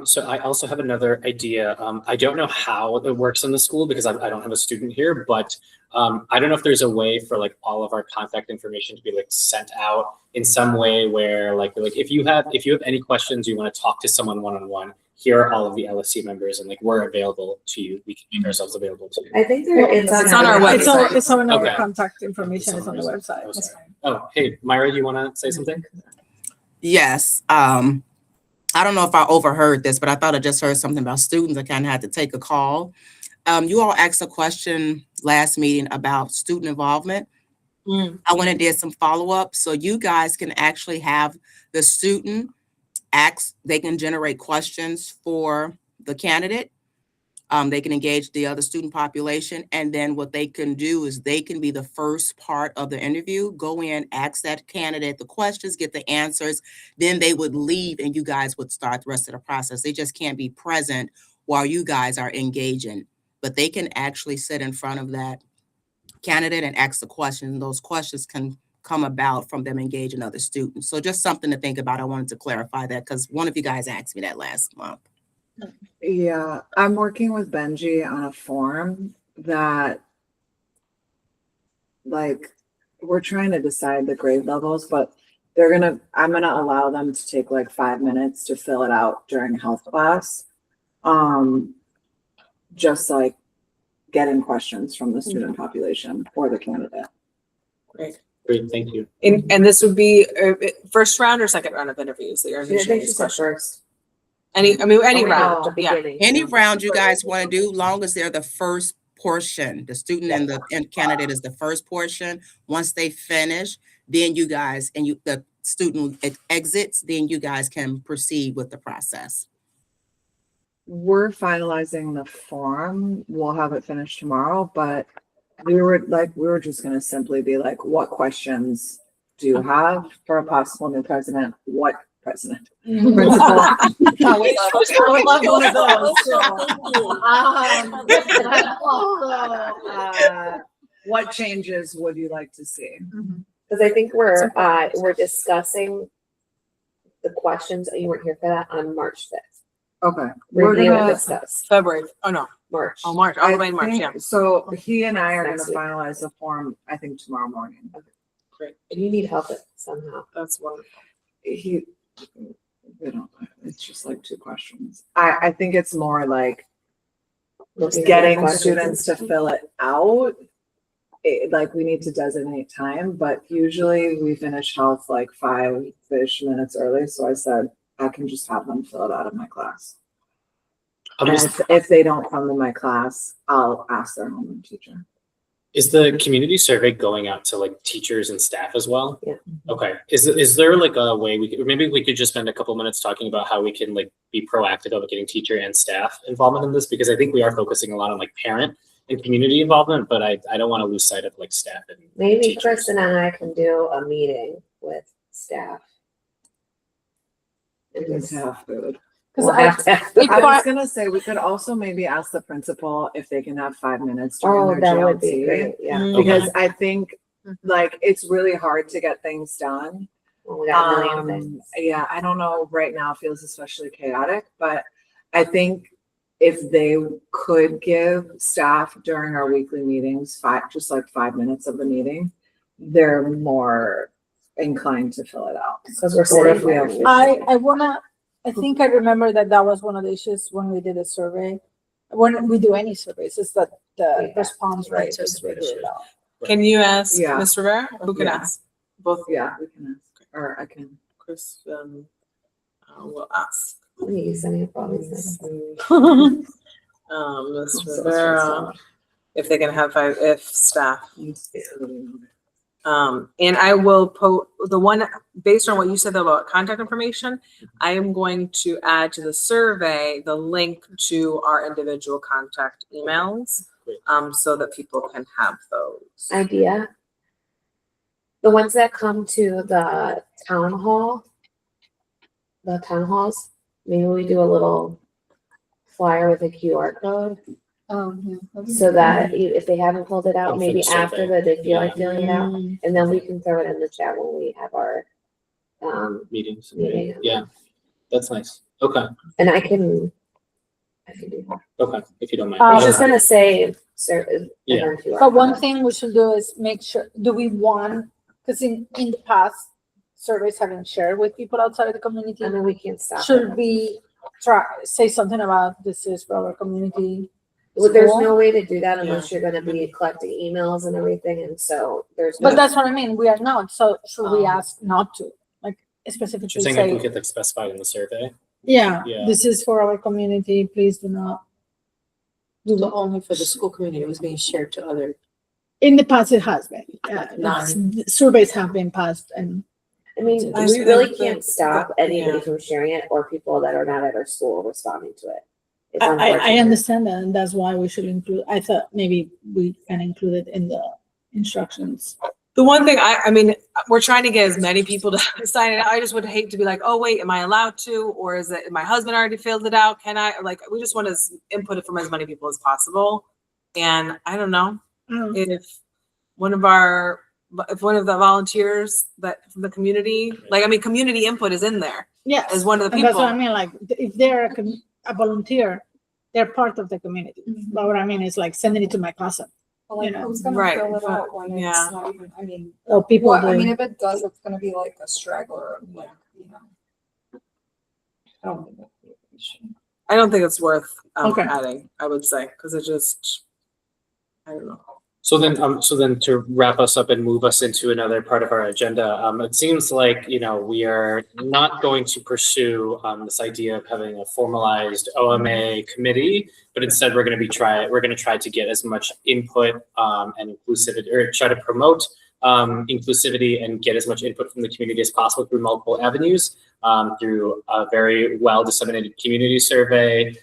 So I also have another idea. I don't know how it works in the school because I don't have a student here, but I don't know if there's a way for like all of our contact information to be like sent out in some way where like if you have any questions, you want to talk to someone one-on-one, here are all of the LSC members and like we're available to you. We can make ourselves available to you. I think It's on our website. It's on our Okay. contact information, it's on the website. Oh, sorry. Oh, hey, Myra, do you want to say something? Yes. I don't know if I overheard this, but I thought I just heard something about students. I kind of had to take a call. You all asked a question last meeting about student involvement. I went and did some follow-up. So you guys can actually have the student ask, they can generate questions for the candidate. They can engage the other student population. And then what they can do is they can be the first part of the interview, go in, ask that candidate the questions, get the answers, then they would leave and you guys would start the rest of the process. They just can't be present while you guys are engaging, but they can actually sit in front of that candidate and ask the questions. Those questions can come about from them engaging other students. So just something to think about. I wanted to clarify that because one of you guys asked me that last month. Yeah, I'm working with Benji on a form that like we're trying to decide the grade levels, but I'm gonna allow them to take like 5 minutes to fill it out during health class. just like getting questions from the student population or the candidate. Great. Great, thank you. And this would be first round or second round of interviews that you're I envisioning think these she said questions? first. Any Only round, at the yeah. beginning. Any round you guys want to do, long as they're the first portion, the student and the candidate is the first portion. Once they finish, then you guys, and the student exits, then you guys can proceed with the process. We're finalizing the form. We'll have it finished tomorrow, but we were just gonna simply be like, what questions do you have for a possible new president? What president? Principal. I would love one of those. What changes would you like to see? Because I think we're discussing the questions, you weren't here for that, on March 5th. Okay. We're We're gonna gonna, discuss February, oh no, March. oh March, all the way in March, think- yeah. So he and I are gonna Next week. finalize the form, I think tomorrow morning. Great, And you need help with somehow. that's wonderful. We don't, it's just like 2 questions. I think it's more like Looking at the getting questions. students to fill it out. Like we need to designate time, but usually we finish health like 5-ish minutes early. So I said, I can just have them fill it out in my class. And if they don't come to my class, I'll ask their homeroom teacher. Is the community survey going out to like teachers and staff as well? Yeah. Okay. Is there like a way we could, or maybe we could just spend a couple minutes talking about how we can like be proactive about getting teacher and staff involvement in this? Because I think we are focusing a lot on like parent and community involvement, but I don't want to lose sight of like staff and Maybe teachers. Kristen and I can do a meeting with staff. And We just- have food. We'll have to have food. I was gonna say, we could also maybe ask the principal if they can have 5 minutes during Oh, their that would be GLT. great, yeah. Because I think like it's really hard to get things done. Well, we got a million things. Yeah, I don't know, right now feels especially chaotic, but I think if they could give staff during our weekly meetings, just like 5 minutes of the meeting, they're more inclined to fill it out. Because we're Or sitting if we there. have I think I remember that was one of the issues when we did a survey. When we do any surveys, is that the Yeah. response rate That's is just really really low. Can you ask Yeah. Ms. Rivera? Who can Yeah. ask? Both, Yeah, we can ask, or I can. Chris, will ask. Please, I mean, probably. Ms. So Rivera, if they can have if staff. And I will the one, based on what you said about contact information, I am going to add to the survey the link to our individual contact emails, so that people can have those. Idea. The ones that come to the town hall, the town halls, maybe we do a little flyer with a QR code. Oh, yeah. So that if they haven't pulled it out, Oh, for maybe the after survey. that they feel like Yeah. filling it out, and then we can throw it in the chat when we have our, Meetings. meeting. Yeah, that's nice. Okay, and I can do that. okay, if you don't mind. I was just gonna say, sir. Yeah. But one thing we should do is make sure, do we want, because in the past, surveys have been shared with people outside of the community. I mean, we can't stop. Should it. we say something about this is for our community? Well, there's school? no way to do that unless you're gonna be collecting emails and everything, and so there's. But no- that's what I mean, we are not, so should we Um, ask not to, like You're specifically saying if we say, could like specify in the survey? yeah, Yeah. this is for our community, please do not. Do not. Only for the school community, it was being shared to other. In the past, it has been, Non- surveys have been passed and. I mean, I we see really that- can't stop that- anybody yeah. from sharing it or people that are not at our school responding to it. It's I unfortunate. understand that, and that's why we should include, I thought maybe we can include it in the instructions. The one thing I mean, we're trying to get as many people to sign it out. I just would hate to be like, oh, wait, am I allowed to? Or is it, my husband already filled it out? Can I, like, we just want to input it from as many people as possible. And I don't know if one of the volunteers from the community, like, I mean, community input is in there Yes. as one of the And that's what I people. mean, like, if they're a volunteer, they're part of the community. But what I mean is like sending it to my cousin. Like, You know, who's gonna right, fill it but- out when yeah. it's not even, I mean, Or people well, I doing- mean, if it does, it's gonna be like a straggler, like, you know. I don't think that we should. I don't think it's worth Okay. adding, I would say, because it just, I don't know. So then to wrap us up and move us into another part of our agenda, it seems like, we are not going to pursue this idea of having a formalized OMA committee, but instead we're going to try to get as much input and inclusivity, or try to promote inclusivity and get as much input from the community as possible through multiple avenues, through a very well disseminated community survey,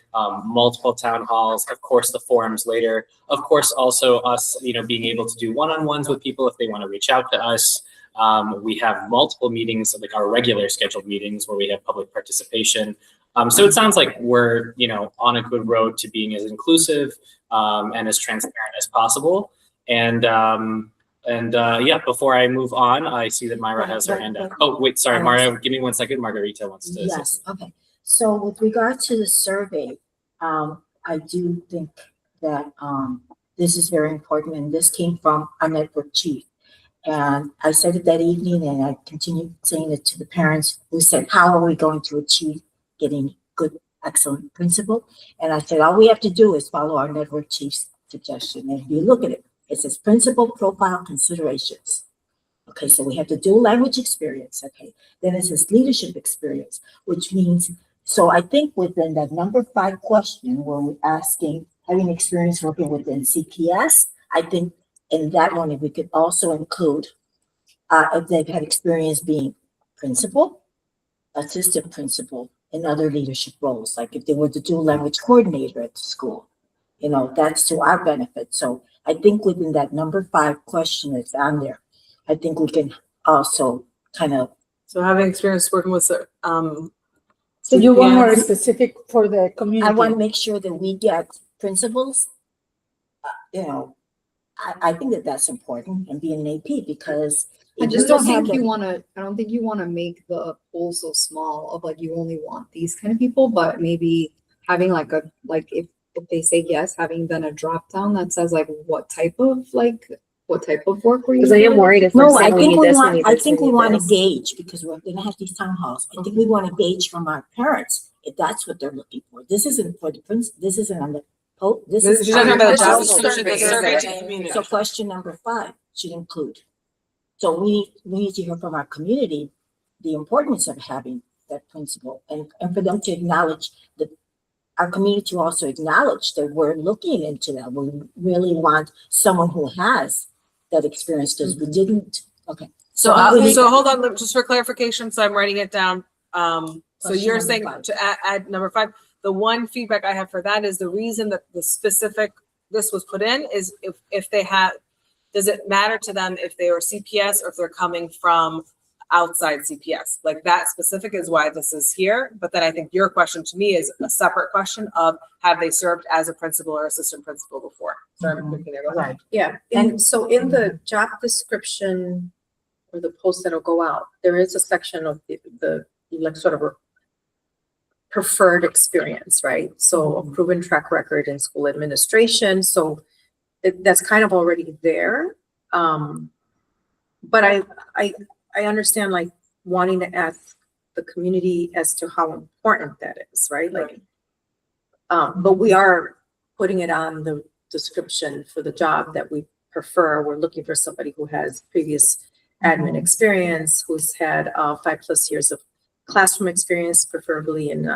multiple town halls, of course the forums later, of course also us, being able to do one-on-ones with people if they want to reach out to us. We have multiple meetings, like our regular scheduled meetings where we have public participation. So it sounds like we're, on a good road to being as inclusive and as transparent as possible. And yeah, before I move on, I see that Myra has her hand up. Oh, wait, sorry, Mario, give me 1 second. Margarita wants to say. Yes, okay. So with regard to the survey, I do think that this is very important, and this came from our network chief. And I said it that evening, and I continued saying it to the parents who said, how are we going to achieve getting good, excellent principal? And I said, all we have to do is follow our network chief's suggestion. And if you look at it, it says principal profile considerations. Okay, so we have the dual language experience. Okay, then it says leadership experience, which means, so I think within that number 5 question where we're asking having experience working within CPS, I think in that one, if we could also include if they've had experience being principal, assistant principal, and other leadership roles, like if they were the dual language coordinator at the school, that's to our benefit. So I think within that number 5 question that's on there, I think we can also kind of. So having experience working with, So you want more CPS. specific for the community? I want to make sure that we get principals. I think that that's important, and being an AP, because I if just you don't have think you the- want to, I don't think you want to make the pool so small of like, you only want these kind of people, but maybe having like if they say yes, having then a drop down that says like, what type of work were you Because I am doing? worried if No, we're I saying we think need we this, we want, need I this, think we need want to this. gauge, because we're gonna have these town halls. I think we want to gauge from our parents if that's what they're looking for. This isn't for the prince, this isn't on the this is. She's talking about the job This is description, the survey to the survey. community. So question number 5 should include. So we need to hear from our community the importance of having that principle, and for them to acknowledge that our community to also acknowledge that we're looking into that. We really want someone who has that experience, because we didn't. Okay. So, we- so hold on, just for clarification, so I'm writing it down. So Question you're number saying 5. to add number 5, the one feedback I have for that is the reason that the specific, this was put in is if they have, does it matter to them if they were CPS or if they're coming from outside CPS? Like that specific is why this is here. But then I think your question to me is a separate question of, have they served as a principal or assistant principal before? Sorry, I'm thinking of that. Yeah, and so in the job description or the post that'll go out, there is a section of the like sort of a preferred experience, right? So a proven track record in school administration. So that's kind of already there. But I understand like wanting to ask the community as to how important that is, right? Like, but we are putting it on the description for the job that we prefer. We're looking for somebody who has previous admin experience, who's had 5+ years of classroom experience, preferably in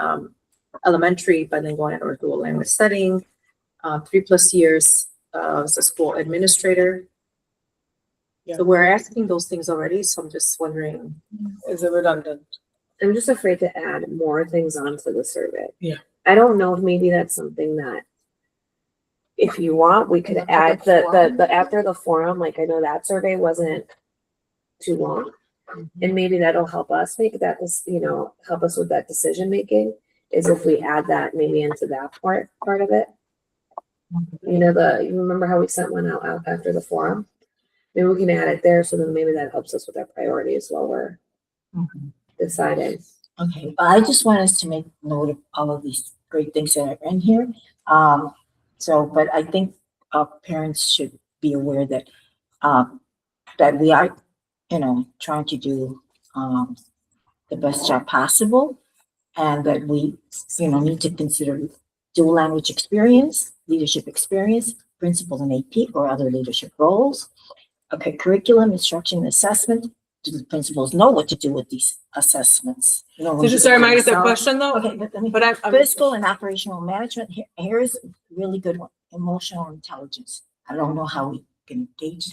elementary, bilingual and or dual language setting, 3+ years as a school administrator. Yeah. So we're asking those things already, so I'm just wondering. Is it redundant? I'm just afraid to add more things onto the survey. Yeah. I don't know if maybe that's something that, if you want, we could After add the forum? the after the forum, like I know that survey wasn't too long. And maybe that'll help us make that, help us with that decision making, is if we add that maybe into that part of it. You remember how we sent one out after the forum? Maybe we can add it there, so then maybe that helps us with our priorities while we're deciding. Okay, but I just want us to make note of all of these great things that are in here. But I think parents should be aware that that we are, trying to do the best job possible. And that we, need to consider dual language experience, leadership experience, principal and AP or other leadership roles. Okay, curriculum, instruction, and assessment. Do the principals know what to do with these assessments? So just sorry, Maggie, the question though. Okay, but let me. But I'm Fiscal and operational management, here's a really good one, emotional intelligence. I don't know how we can gauge,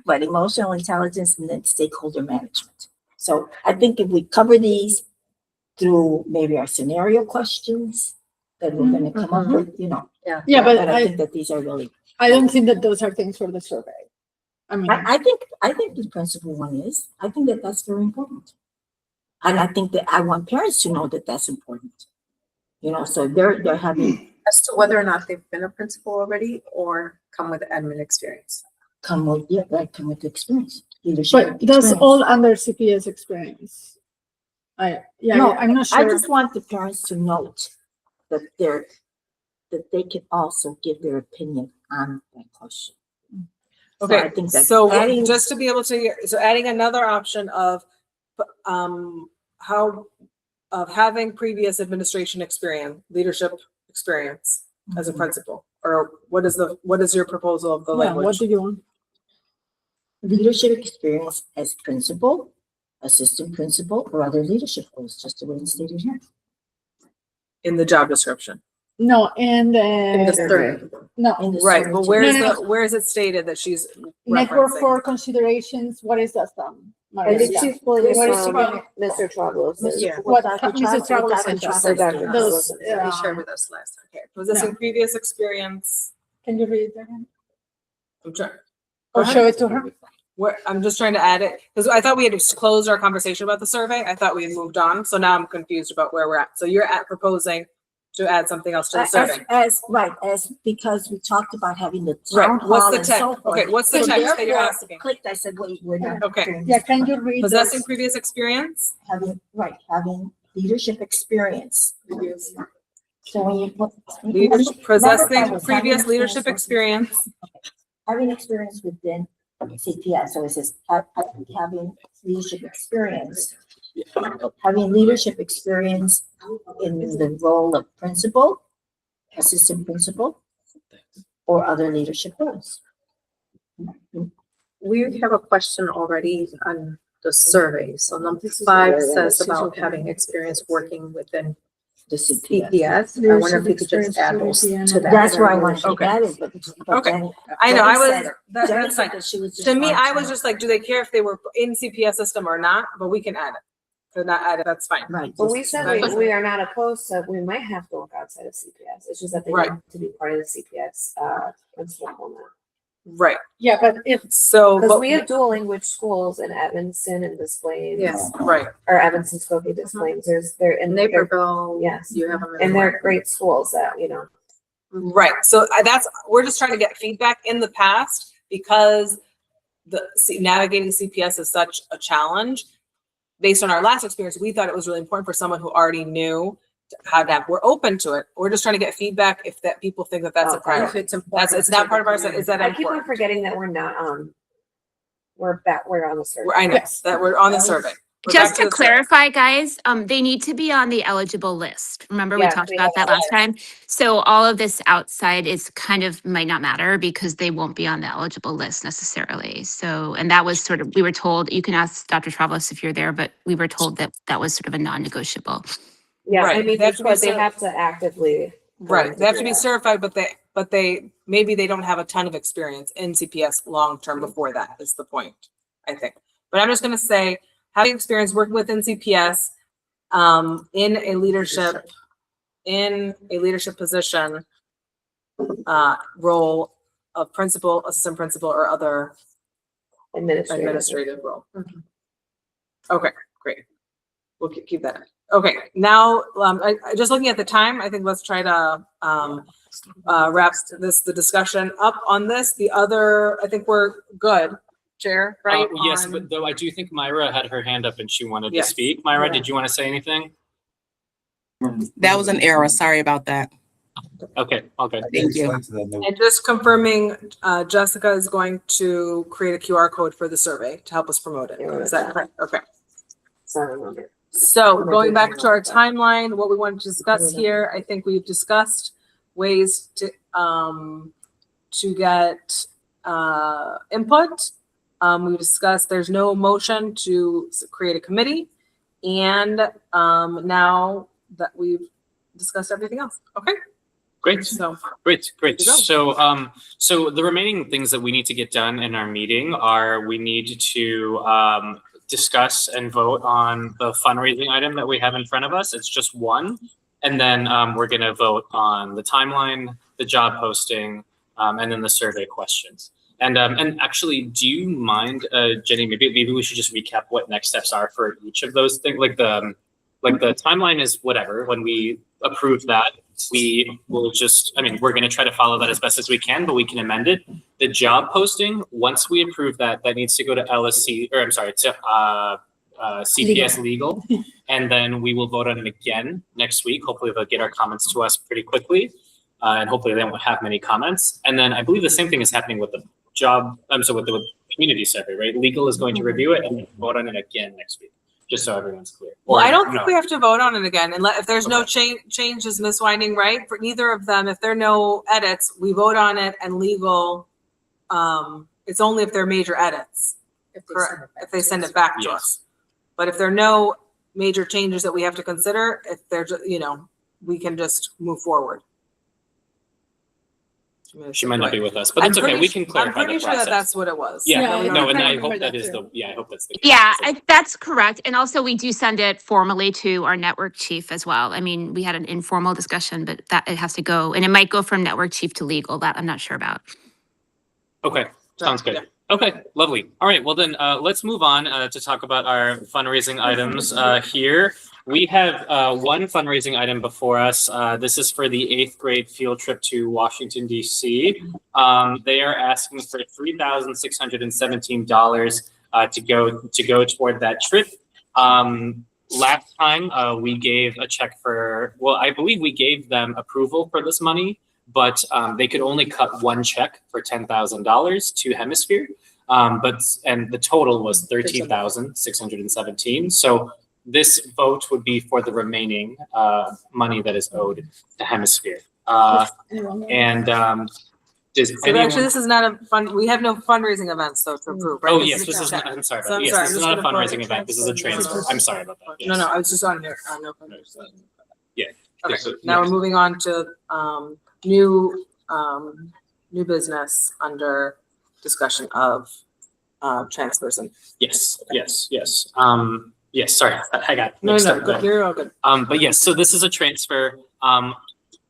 but emotional intelligence and then stakeholder management. So I think if we cover these through maybe our scenario questions, then we're gonna come up with, Yeah, but I I think that these are really, I don't think that those are things for the survey. I mean, I think the principal one is, I think that that's very important. And I think that I want parents to know that that's important. So they're having As to whether or not they've been a principal already or come with admin experience. come with the experience. Leadership but that's experience. all under CPS experience. No, I'm not I sure. just want the parents to note that they can also give their opinion on that question. So okay. I think that So adding- just to be able to, adding another option of having previous administration experience, leadership experience as a principal, or what is your proposal of the Yeah, language? what do you want? leadership experience as principal, assistant principal, or other leadership roles, just the way it's stated here. In the job description? No, and In the survey. no, In the Right, survey but too. where is it stated that she's network referencing? for considerations. What is that from? I think Maria? she's pulling What is from she- Mr. Travelos. Yeah. What Dr. Mrs. Travel- Travelos Dr. said. Travelos. Those, He shared with us last time. Okay, was this No. in previous experience? Can you read it again? I'm trying. Or show it to her? I'm just trying to add it, because I thought we had just closed our conversation about the survey. I thought we had moved on, so now I'm confused about where we're at. So you're proposing to add something else to the survey. As because we talked about having the Right, town what's hall the and so text? forth. Okay, what's the So text that you're therefore, asking? Clicked, I said, wait, we're not. Okay. doing Yeah, this. can you read Possessing those? previous experience? Having leadership experience. So when you put. Possessing previous leadership experience. Having experience within CPS, so it says having leadership experience. Having leadership experience in the role of principal, assistant principal, or other leadership roles. We have a question already on the survey. So number 5 says about having experience working within The CPS. CPS. I wonder if we could just add those to that. That's where I want to Okay. get it, but Okay. then. I know, I Jenny was, said- that's Jenny fine. said that she was just To me, wanting I to was know. just like, do they care if they were in CPS system or not? But we can add it. To not add it, that's fine. Right. But we just- said we are not opposed to, we might have to look outside of CPS. It's just that they Right. want to be part of the CPS, principal format. Right, Yeah, but if, so, Because but, we have dual language schools in Evanston and Des Plaines. Yes. right, Or Evanston, Skokie, Des Plaines. They're in In they're- Naperville, Yes. you have them. And they're great schools that, right. So we're just trying to get feedback in the past because navigating CPS is such a challenge. Based on our last experience, we thought it was really important for someone who already knew how that. We're open to it. We're just trying to get feedback if that people think that that's a Okay. If priority. it's important. It's not part of our, is that I keep on important? forgetting that we're not, we're on the survey. I know, Yes. that we're on the survey. We're Just back to the survey. clarify, guys, they need to be on the eligible list. Remember, we Yes, talked we about have that last time? So all of this outside is kind of might not matter because they won't be on the eligible list necessarily. So, and that was sort of, we were told, you can ask Dr. Travalos if you're there, but we were told that that was sort of a non-negotiable. Yeah, I Right. mean, They have to be they have to actively. Right, they have to do be that. certified, but they maybe they don't have a ton of experience in CPS long-term before that is the point, I think. But I'm just gonna say, having experience working within CPS, in a leadership position, role of principal, assistant principal, or other administrative role. Okay, great. We'll keep that. Okay, now, just looking at the time, I think let's try to wrap the discussion up on this. The other, I think we're good, Chair, right? Yes, On- but though I do think Myra had her hand up and she wanted to Yes. speak. Myra, Yeah. did you want to say anything? That was an error. Sorry about that. Okay, all good. Thank you. And just confirming, Jessica is going to create a QR code for the survey to help us promote it. Is that correct? Okay. So I remember. So going back to our timeline, what we wanted to discuss here, I think we've discussed ways to get input. We discussed there's no motion to create a committee, and now that we've discussed everything else, okay. Great. So Great. you go. So, so the remaining things that we need to get done in our meeting are we need to discuss and vote on the fundraising item that we have in front of us. It's just one, and then we're going to vote on the timeline, the job posting, and then the survey questions. And actually, do you mind, Jenny? Maybe we should just recap what next steps are for each of those things. Like the timeline is whatever. When we approve that, we will just, I mean, we're going to try to follow that as best as we can, but we can amend it. The job posting, once we approve that, that needs to go to LSC, or I'm sorry, to CPS Legal. And then we will vote on it again next week. Hopefully they'll get our comments to us pretty quickly. And hopefully they won't have many comments. And then I believe the same thing is happening with the job, with the community survey, right? Legal is going to review it and vote on it again next week, just so everyone's clear. Well, I don't think we have to vote on it again, and if there's no changes, Ms. Winding, right? For neither of them, if there are no edits, we vote on it, and legal, it's only if there are major edits, if they send it back to us. But if there are no major changes that we have to consider, if there's, we can just move forward. She might not be with us, but that's okay. We can clarify the process. I'm pretty sure that that's what it was. Yeah, Yeah, no, and I I hope that remember is that the, I hope that's the case. Yeah, that's correct. And also we do send it formally to our network chief as well. I mean, we had an informal discussion, but that it has to go, and it might go from network chief to legal. That I'm not sure about. Okay, sounds good. Okay, lovely. All right, well then let's move on to talk about our fundraising items here. We have one fundraising item before us. This is for the 8th grade field trip to Washington, D.C. They are asking for $3,617 to go toward that trip. Last time we gave a check for, well, I believe we gave them approval for this money, but they could only cut one check for $10,000 to Hemisphere. And the total was $13,617. So this vote would be for the remaining money that is owed to Hemisphere. Does actually, this is not a fund. We have no fundraising events though to approve, right? Oh yes, this is not. I'm sorry. So Yes, this is not a fundraising event. This is a transfer. I'm sorry about that. Yes. No, I was just on here. No fundraising. Yeah. Okay. So, Now yes. we're moving on to new business under discussion of transfers and. Yes. Yes. Sorry, I got mixed up. Good. You're all good. But yes, so this is a transfer.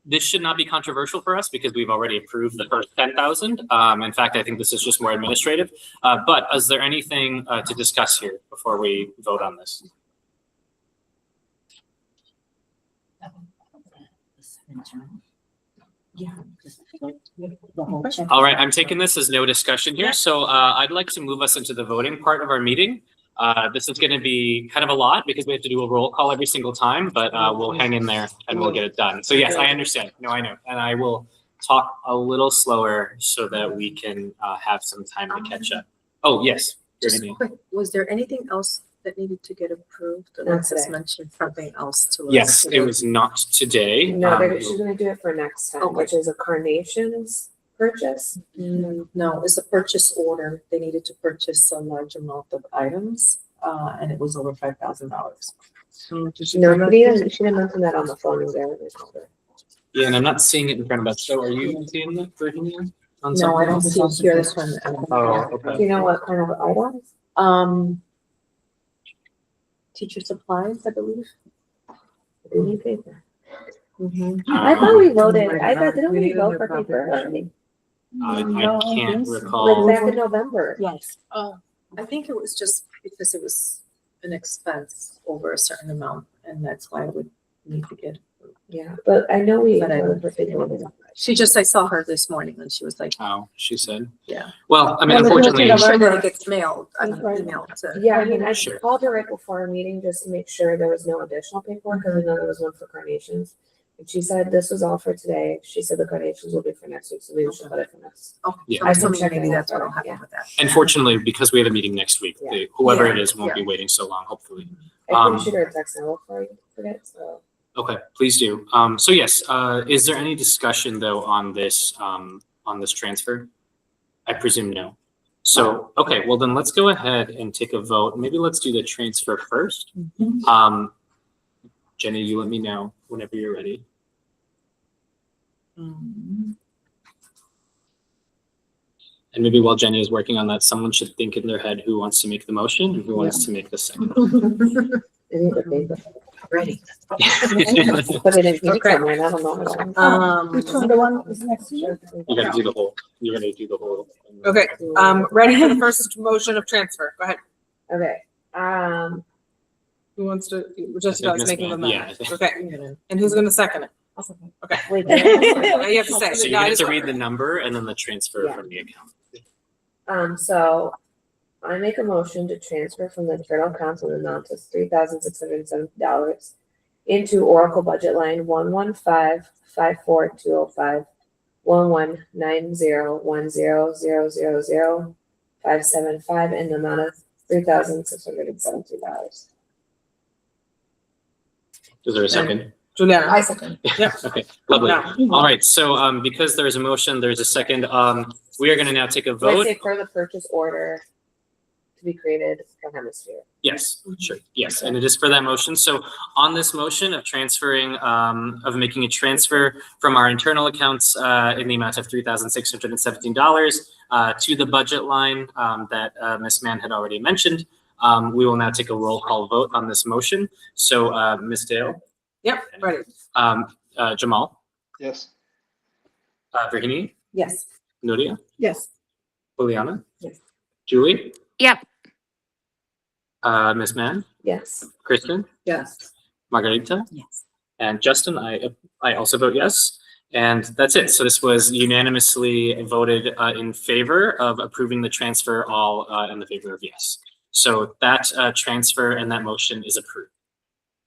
This should not be controversial for us because we've already approved the first 10,000. In fact, I think this is just more administrative. But is there anything to discuss here before we vote on this? All right, I'm taking this as no discussion here. So I'd like to move us into the voting part of our meeting. This is going to be kind of a lot because we have to do a roll call every single time, but we'll hang in there and we'll get it done. So yes, I understand. No, I know. And I will talk a little slower so that we can have some time to catch up. Oh, yes. Just quick, was there anything else that needed to get approved? Alexis mentioned something else to us. Yes, it was not today. No, she's gonna do it for next time, which is a carnations purchase. No, it's a purchase order. They needed to purchase a large amount of items, and it was over $5,000. No, she didn't mention that on the phone either. Yeah, and I'm not seeing it in front of us. So are you seeing that, Virginia? No, I don't see it here. This one. Oh, okay. Do you know what kind of items? Teacher supplies, I believe. Paper. I thought we voted. Didn't we vote for paper? I can't Like recall. back in November. Yes. I think it was just because it was an expense over a certain amount, and that's why I would need to get. Yeah, but I know we But I voted for paper. I saw her this morning and she was like, Oh, she said. yeah. Well, I mean, Well, unfortunately, I'm sure that it gets mailed, emailed to. Yeah, I mean, I Sure. called her right before our meeting just to make sure there was no additional paperwork, because I know there was one for carnations. And she said this was all for today. She said the carnations will be for next week, so we should put it for next. Oh, Yeah. I so maybe that's what'll happen Yeah. with that. unfortunately, because we have a meeting next week, Yeah. whoever Yeah, it is won't yeah. be waiting so long, hopefully. I can shoot her a text now before I forget, so. Okay, please do. So yes, is there any discussion though on this transfer? I presume no. So, okay, well then let's go ahead and take a vote. Maybe let's do the transfer first. Jenny, you let me know whenever you're ready. And maybe while Jenny is working on that, someone should think in their head who wants to make the motion and who wants to make the second. Ready. Put it in here somewhere, I don't know. Which one, the one is next to you? You gotta do the whole, you're gonna do the whole. Okay, ready for the first motion of transfer. Go ahead. Okay, Who wants to, Jessica's Miss making the Mann, motion. yeah. Okay, and who's gonna second it? Okay. wait, Now you have to say. So you have to read the number and then the transfer Yeah. from the account. so I make a motion to transfer from the general account an amount of $3,670 into Oracle budget line 115-54205-1190-10000575 in the amount of $3,670. Is there a second? Juliana. I second. Yep. Okay, lovely. No. All right, so because there's a motion, there's a second. We are gonna now take a Let's vote. say for the purchase order to be created for Hemisphere. Yes, sure. Yes, and it is for that motion. So on this motion of transferring, of making a transfer from our internal accounts in the amount of $3,617 to the budget line that Ms. Mann had already mentioned, we will now take a roll call vote on this motion. So Ms. Dale? Yep, ready. Jamal? Yes. Virginie? Yes. Nuria? Yes. Juliana? Yes. Julie? Yep. Ms. Mann? Yes. Kristen? Yes. Margarita? Yes. And Justin, I also vote yes. And that's it. So this was unanimously voted in favor of approving the transfer, all in the favor of yes. So that transfer and that motion is approved.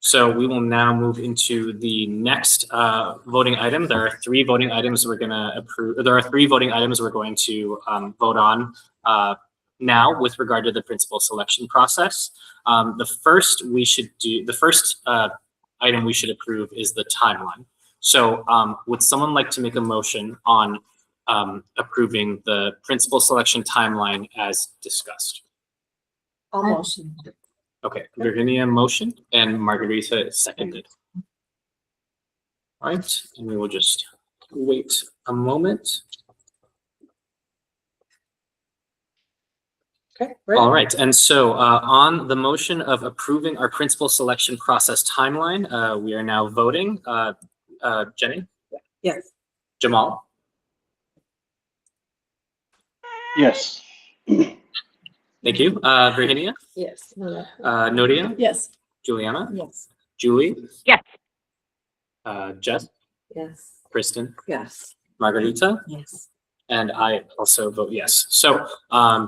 So we will now move into the next voting item. There are three voting items we're going to approve. There are three voting items we're going to vote on now with regard to the principal selection process. The first item we should approve is the timeline. So would someone like to make a motion on approving the principal selection timeline as discussed? I'll motion. Okay, Virginia motioned and Margarita seconded. All right, and we will just wait a moment. Okay, ready. All right, and so on the motion of approving our principal selection process timeline, we are now voting. Jenny? Yes. Jamal? Yes. Thank you. Virginia? Yes. Nuria? Yes. Juliana? Yes. Julie? Yes. Jess? Yes. Kristen? Yes. Margarita? Yes. And I also vote yes. So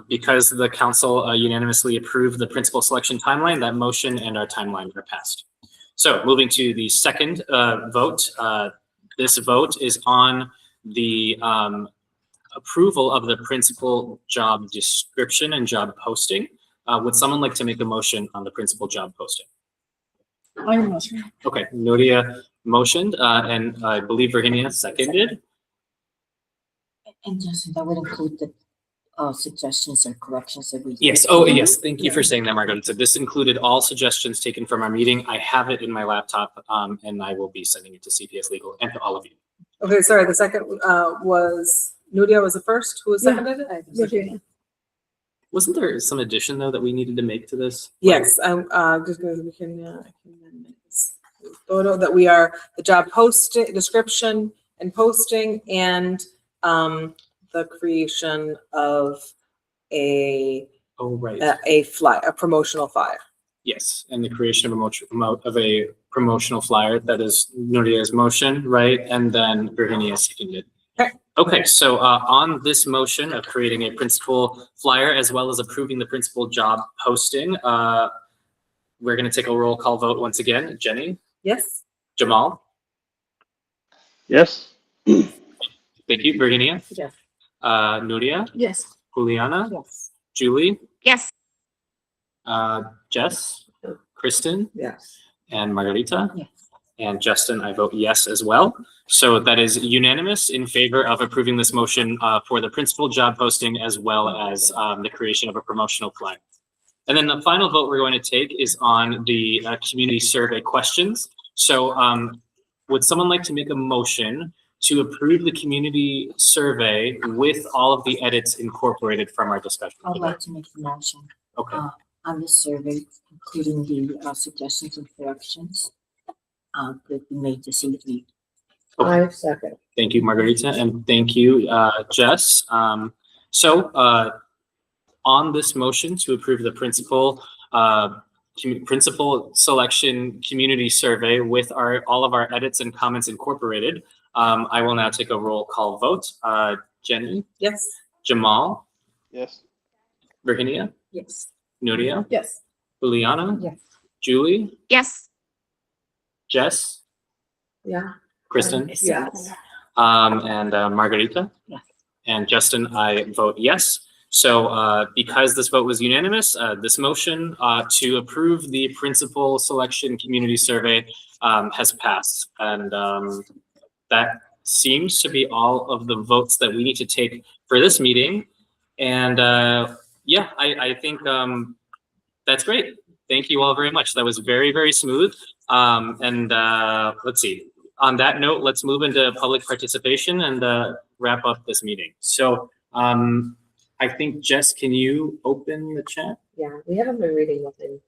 because the council unanimously approved the principal selection timeline, that motion and our timeline are passed. So moving to the second vote, this vote is on the approval of the principal job description and job posting. Would someone like to make a motion on the principal job posting? I motion. Okay, Nuria motioned and I believe Virginia seconded. And Justin, that would include the suggestions or corrections that we. Yes. Oh, yes. Thank you for saying that, Margaret. So this included all suggestions taken from our meeting. I have it in my laptop, and I will be sending it to CPS Legal and to all of you. Okay, sorry, the second was, Nuria was the first. Who was seconded it? Virginia. Wasn't there some addition though that we needed to make to this? Yes, I'm just going we can amend this photo that we are the job posting description and posting and the creation of a a promotional flyer. Yes, and the creation of a promotional flyer. That is Nuria's motion, right? And then Virginia seconded. Okay, so on this motion of creating a principal flyer as well as approving the principal job posting, we're going to take a roll call vote once again. Jenny? Yes. Jamal? Yes. Thank you. Virginia? Yes. Nuria? Yes. Juliana? Yes. Julie? Yes. Jess? Kristen, Yes. and Margarita. Yes. And Justin, I vote yes as well. So that is unanimous in favor of approving this motion for the principal job posting as well as the creation of a promotional flag. And then the final vote we're going to take is on the community survey questions. So would someone like to make a motion to approve the community survey with all of the edits incorporated from our discussion? I'd like to make a motion Okay. on the survey, including the suggestions and corrections that we made this evening. Okay. I second. Thank you, Margarita, and thank you, Jess. On this motion to approve the principal selection community survey with all of our edits and comments incorporated, I will now take a roll call vote. Jenny, Yes. Jamal, Yes. Virginia, Yes. Nuria, Yes. Juliana, Yes. Julie, Yes. Jess, Yeah. Kristen, Yes. and Margarita. Yes. And Justin, I vote yes. So because this vote was unanimous, this motion to approve the principal selection community survey has passed. And that seems to be all of the votes that we need to take for this meeting. And yeah, I think that's great. Thank you all very much. That was very, very smooth. Let's see. On that note, let's move into public participation and wrap up this meeting. So I think, Jess, can you open the chat? Yeah, we haven't been reading nothing.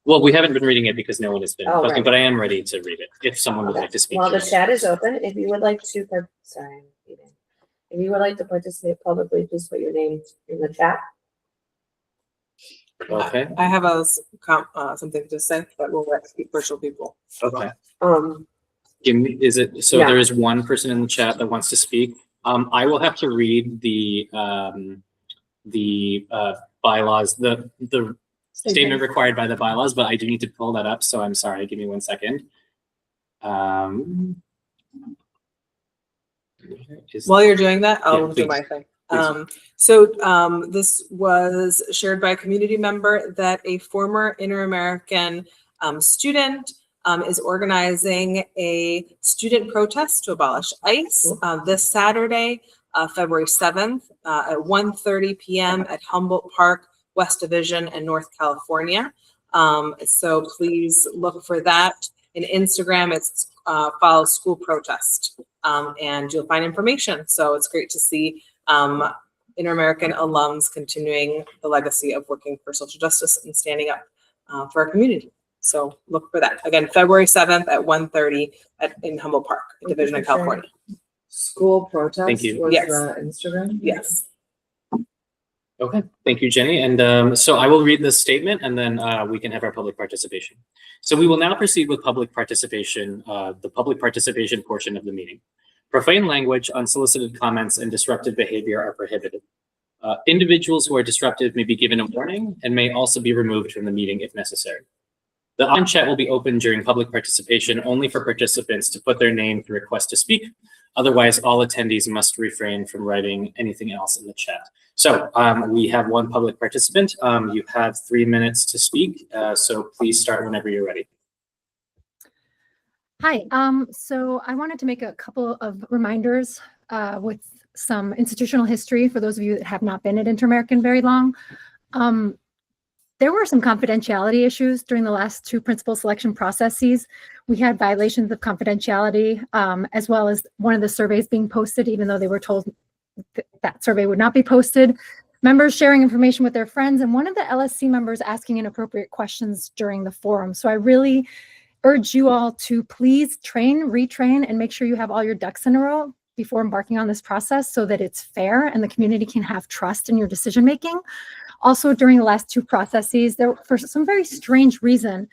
Well, we haven't been reading it because no one has been Oh, posting, right. but I am ready to read it if someone would like to speak. Well, to the it. chat is open. If you would like to, sorry, I'm reading. If you would like to participate publicly, please put your name in the chat. Okay. I have something to say, but we'll let virtual people. Okay. Give me, is it, so Yeah. there is one person in the chat that wants to speak. I will have to read the bylaws, the statement required by the bylaws, but I do need to pull that up. So I'm sorry, give me 1 second. While you're doing that, I'll Yeah, do please. my thing. Please. This was shared by a community member that a former Inter-American student is organizing a student protest to abolish ICE this Saturday, February 7th at 1:30 p.m. at Humboldt Park, West Division in North California. So please look for that. In Instagram, it's follow school protest, and you'll find information. So it's great to see Inter-American alums continuing the legacy of working for social justice and standing up for our community. So look for that. Again, February 7th at 1:30 in Humboldt Park, Division of California. School protest. Thank you. Was Yes. Instagram? Yes. Okay, thank you, Jenny. And so I will read this statement and then we can have our public participation. So we will now proceed with public participation, the public participation portion of the meeting. Profane language, unsolicited comments, and disruptive behavior are prohibited. Individuals who are disruptive may be given a warning and may also be removed from the meeting if necessary. The on chat will be open during public participation only for participants to put their name to request to speak. Otherwise, all attendees must refrain from writing anything else in the chat. So we have one public participant. You have 3 minutes to speak. So please start whenever you're ready. Hi, so I wanted to make a couple of reminders with some institutional history for those of you that have not been at Inter-American very long. There were some confidentiality issues during the last 2 principal selection processes. We had violations of confidentiality, as well as one of the surveys being posted, even though they were told that survey would not be posted. Members sharing information with their friends, and one of the LSC members asking inappropriate questions during the forum. So I really urge you all to please train, retrain, and make sure you have all your ducks in a row before embarking on this process so that it's fair and the community can have trust in your decision making. Also, during the last 2 processes, there, for some very strange reason,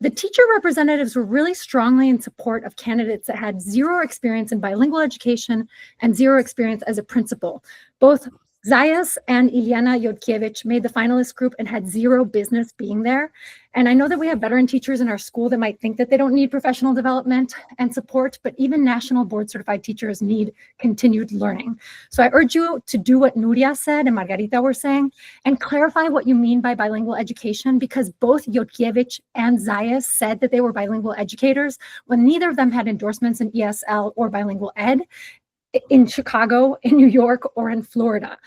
the teacher representatives were really strongly in support of candidates that had 0 experience in bilingual education and 0 experience as a principal. Both Zayas and Ilyana Yodkiewicz made the finalist group and had zero business being there. And I know that we have veteran teachers in our school that might think that they don't need professional development and support, but even national board certified teachers need continued learning. So I urge you to do what Nuria said and Margarita were saying and clarify what you mean by bilingual education, because both Yodkiewicz and Zayas said that they were bilingual educators when neither of them had endorsements in ESL or bilingual ed in Chicago, in New York, or in Florida.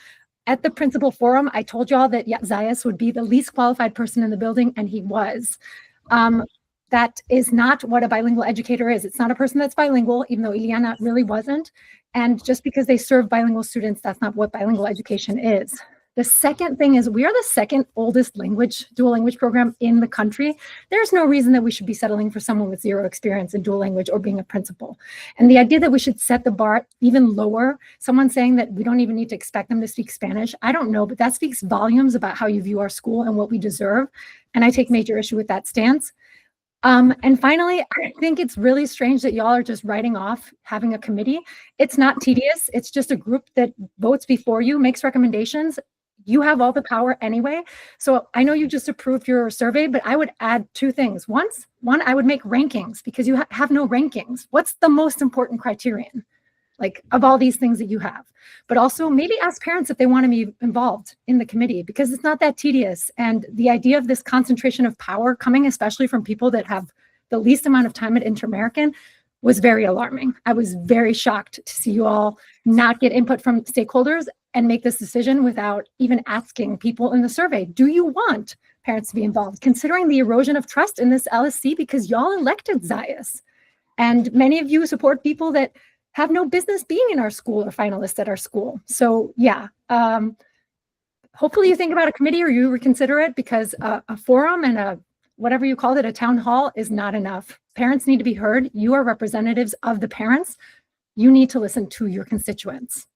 At the principal forum, I told y'all that Zayas would be the least qualified person in the building, and he was. That is not what a bilingual educator is. It's not a person that's bilingual, even though Ilyana really wasn't. And just because they serve bilingual students, that's not what bilingual education is. The second thing is we are the second oldest dual language program in the country. There's no reason that we should be settling for someone with zero experience in dual language or being a principal. And the idea that we should set the bar even lower, someone saying that we don't even need to expect them to speak Spanish, I don't know, but that speaks volumes about how you view our school and what we deserve. And I take major issue with that stance. And finally, I think it's really strange that y'all are just writing off having a committee. It's not tedious. It's just a group that votes before you, makes recommendations. You have all the power anyway. So I know you just approved your survey, but I would add two things. One, I would make rankings because you have no rankings. What's the most important criterion? Like of all these things that you have, but also maybe ask parents if they want to be involved in the committee because it's not that tedious. And the idea of this concentration of power coming, especially from people that have the least amount of time at Inter-American, was very alarming. I was very shocked to see you all not get input from stakeholders and make this decision without even asking people in the survey, do you want parents to be involved? Considering the erosion of trust in this LSC because y'all elected Zayas. And many of you support people that have no business being in our school or finalists at our school. So yeah, hopefully you think about a committee or you reconsider it because a forum and a whatever you called it, a town hall is not enough. Parents need to be heard. You are representatives of the parents. You need to listen to your constituents.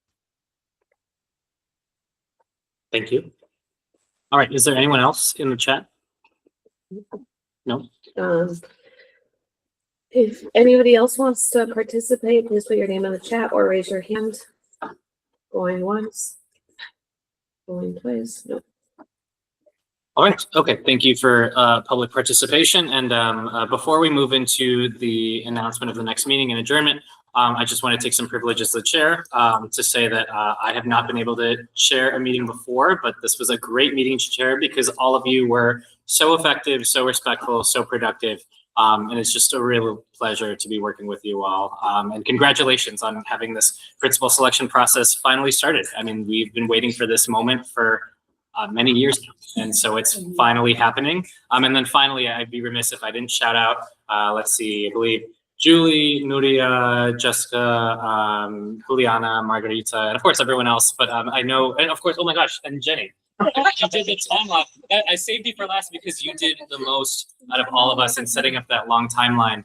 Thank you. All right, is there anyone else in the chat? No? If anybody else wants to participate, please put your name in the chat or raise your hand. Going once. Going twice. Nope. All right. Okay. Thank you for public participation. And before we move into the announcement of the next meeting and adjournment, I just want to take some privilege as the chair to say that I have not been able to chair a meeting before, but this was a great meeting to chair because all of you were so effective, so respectful, so productive. And it's just a real pleasure to be working with you all. And congratulations on having this principal selection process finally started. I mean, we've been waiting for this moment for many years now, and so it's finally happening. And then finally, I'd be remiss if I didn't shout out, let's see, I believe Julie, Nuria, Jessica, Juliana, Margarita, and of course everyone else. But I know, and of course, oh my gosh, and Jenny. You did the timeline. I saved you for last because you did the most out of all of us in setting up that long timeline.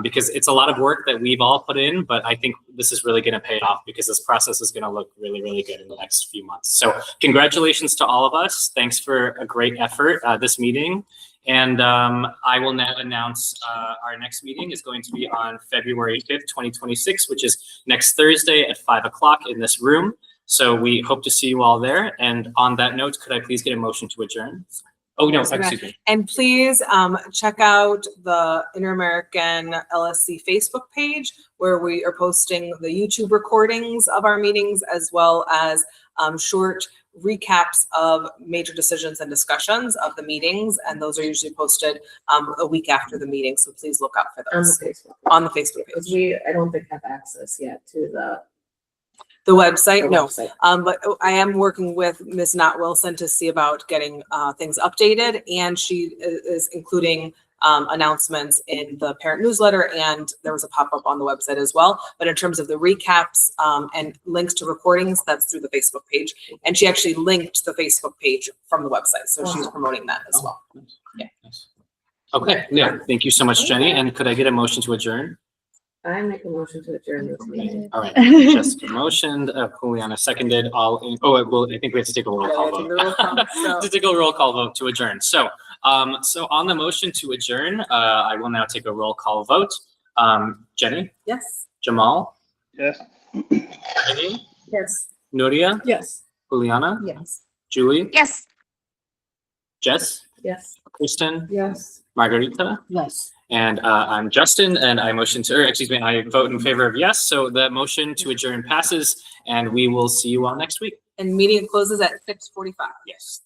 Because it's a lot of work that we've all put in, but I think this is really going to pay off because this process is going to look really, really good in the next few months. So congratulations to all of us. Thanks for a great effort this meeting. And I will now announce our next meeting is going to be on February 5th, 2026, which is next Thursday at 5 o'clock in this room. So we hope to see you all there. And on that note, could I please get a motion to adjourn? Oh, no, excuse me. And please check out the Inter-American LSC Facebook page where we are posting the YouTube recordings of our meetings as well as short recaps of major decisions and discussions of the meetings. And those are usually posted a week after the meeting. So please look out for those. On the Facebook page. Because I don't think have access yet to the website, the no. website. But I am working with Ms. Nat Wilson to see about getting things updated, and she is including announcements in the parent newsletter, and there was a pop-up on the website as well. But in terms of the recaps and links to recordings, that's through the Facebook page. And she actually linked the Facebook page from the website, so she's promoting that as well. Yeah. Okay, yeah, thank you so much, Jenny. And could I get a motion to adjourn? I make a motion to adjourn this meeting. All right, Jessica motioned, Juliana seconded. Well, I think we have to take a roll call vote. To take a roll call vote to adjourn. So on the motion to adjourn, I will now take a roll call vote. Jenny? Yes. Jamal? Yes. Jenny? Yes. Nuria? Yes. Juliana, Yes. Julie, Yes. Jess, Yes. Kristen, Yes. Margarita, Yes. and I'm Justin, and I I vote in favor of yes. So the motion to adjourn passes, and we will see you all next week. And meeting closes at 6:45. Yes.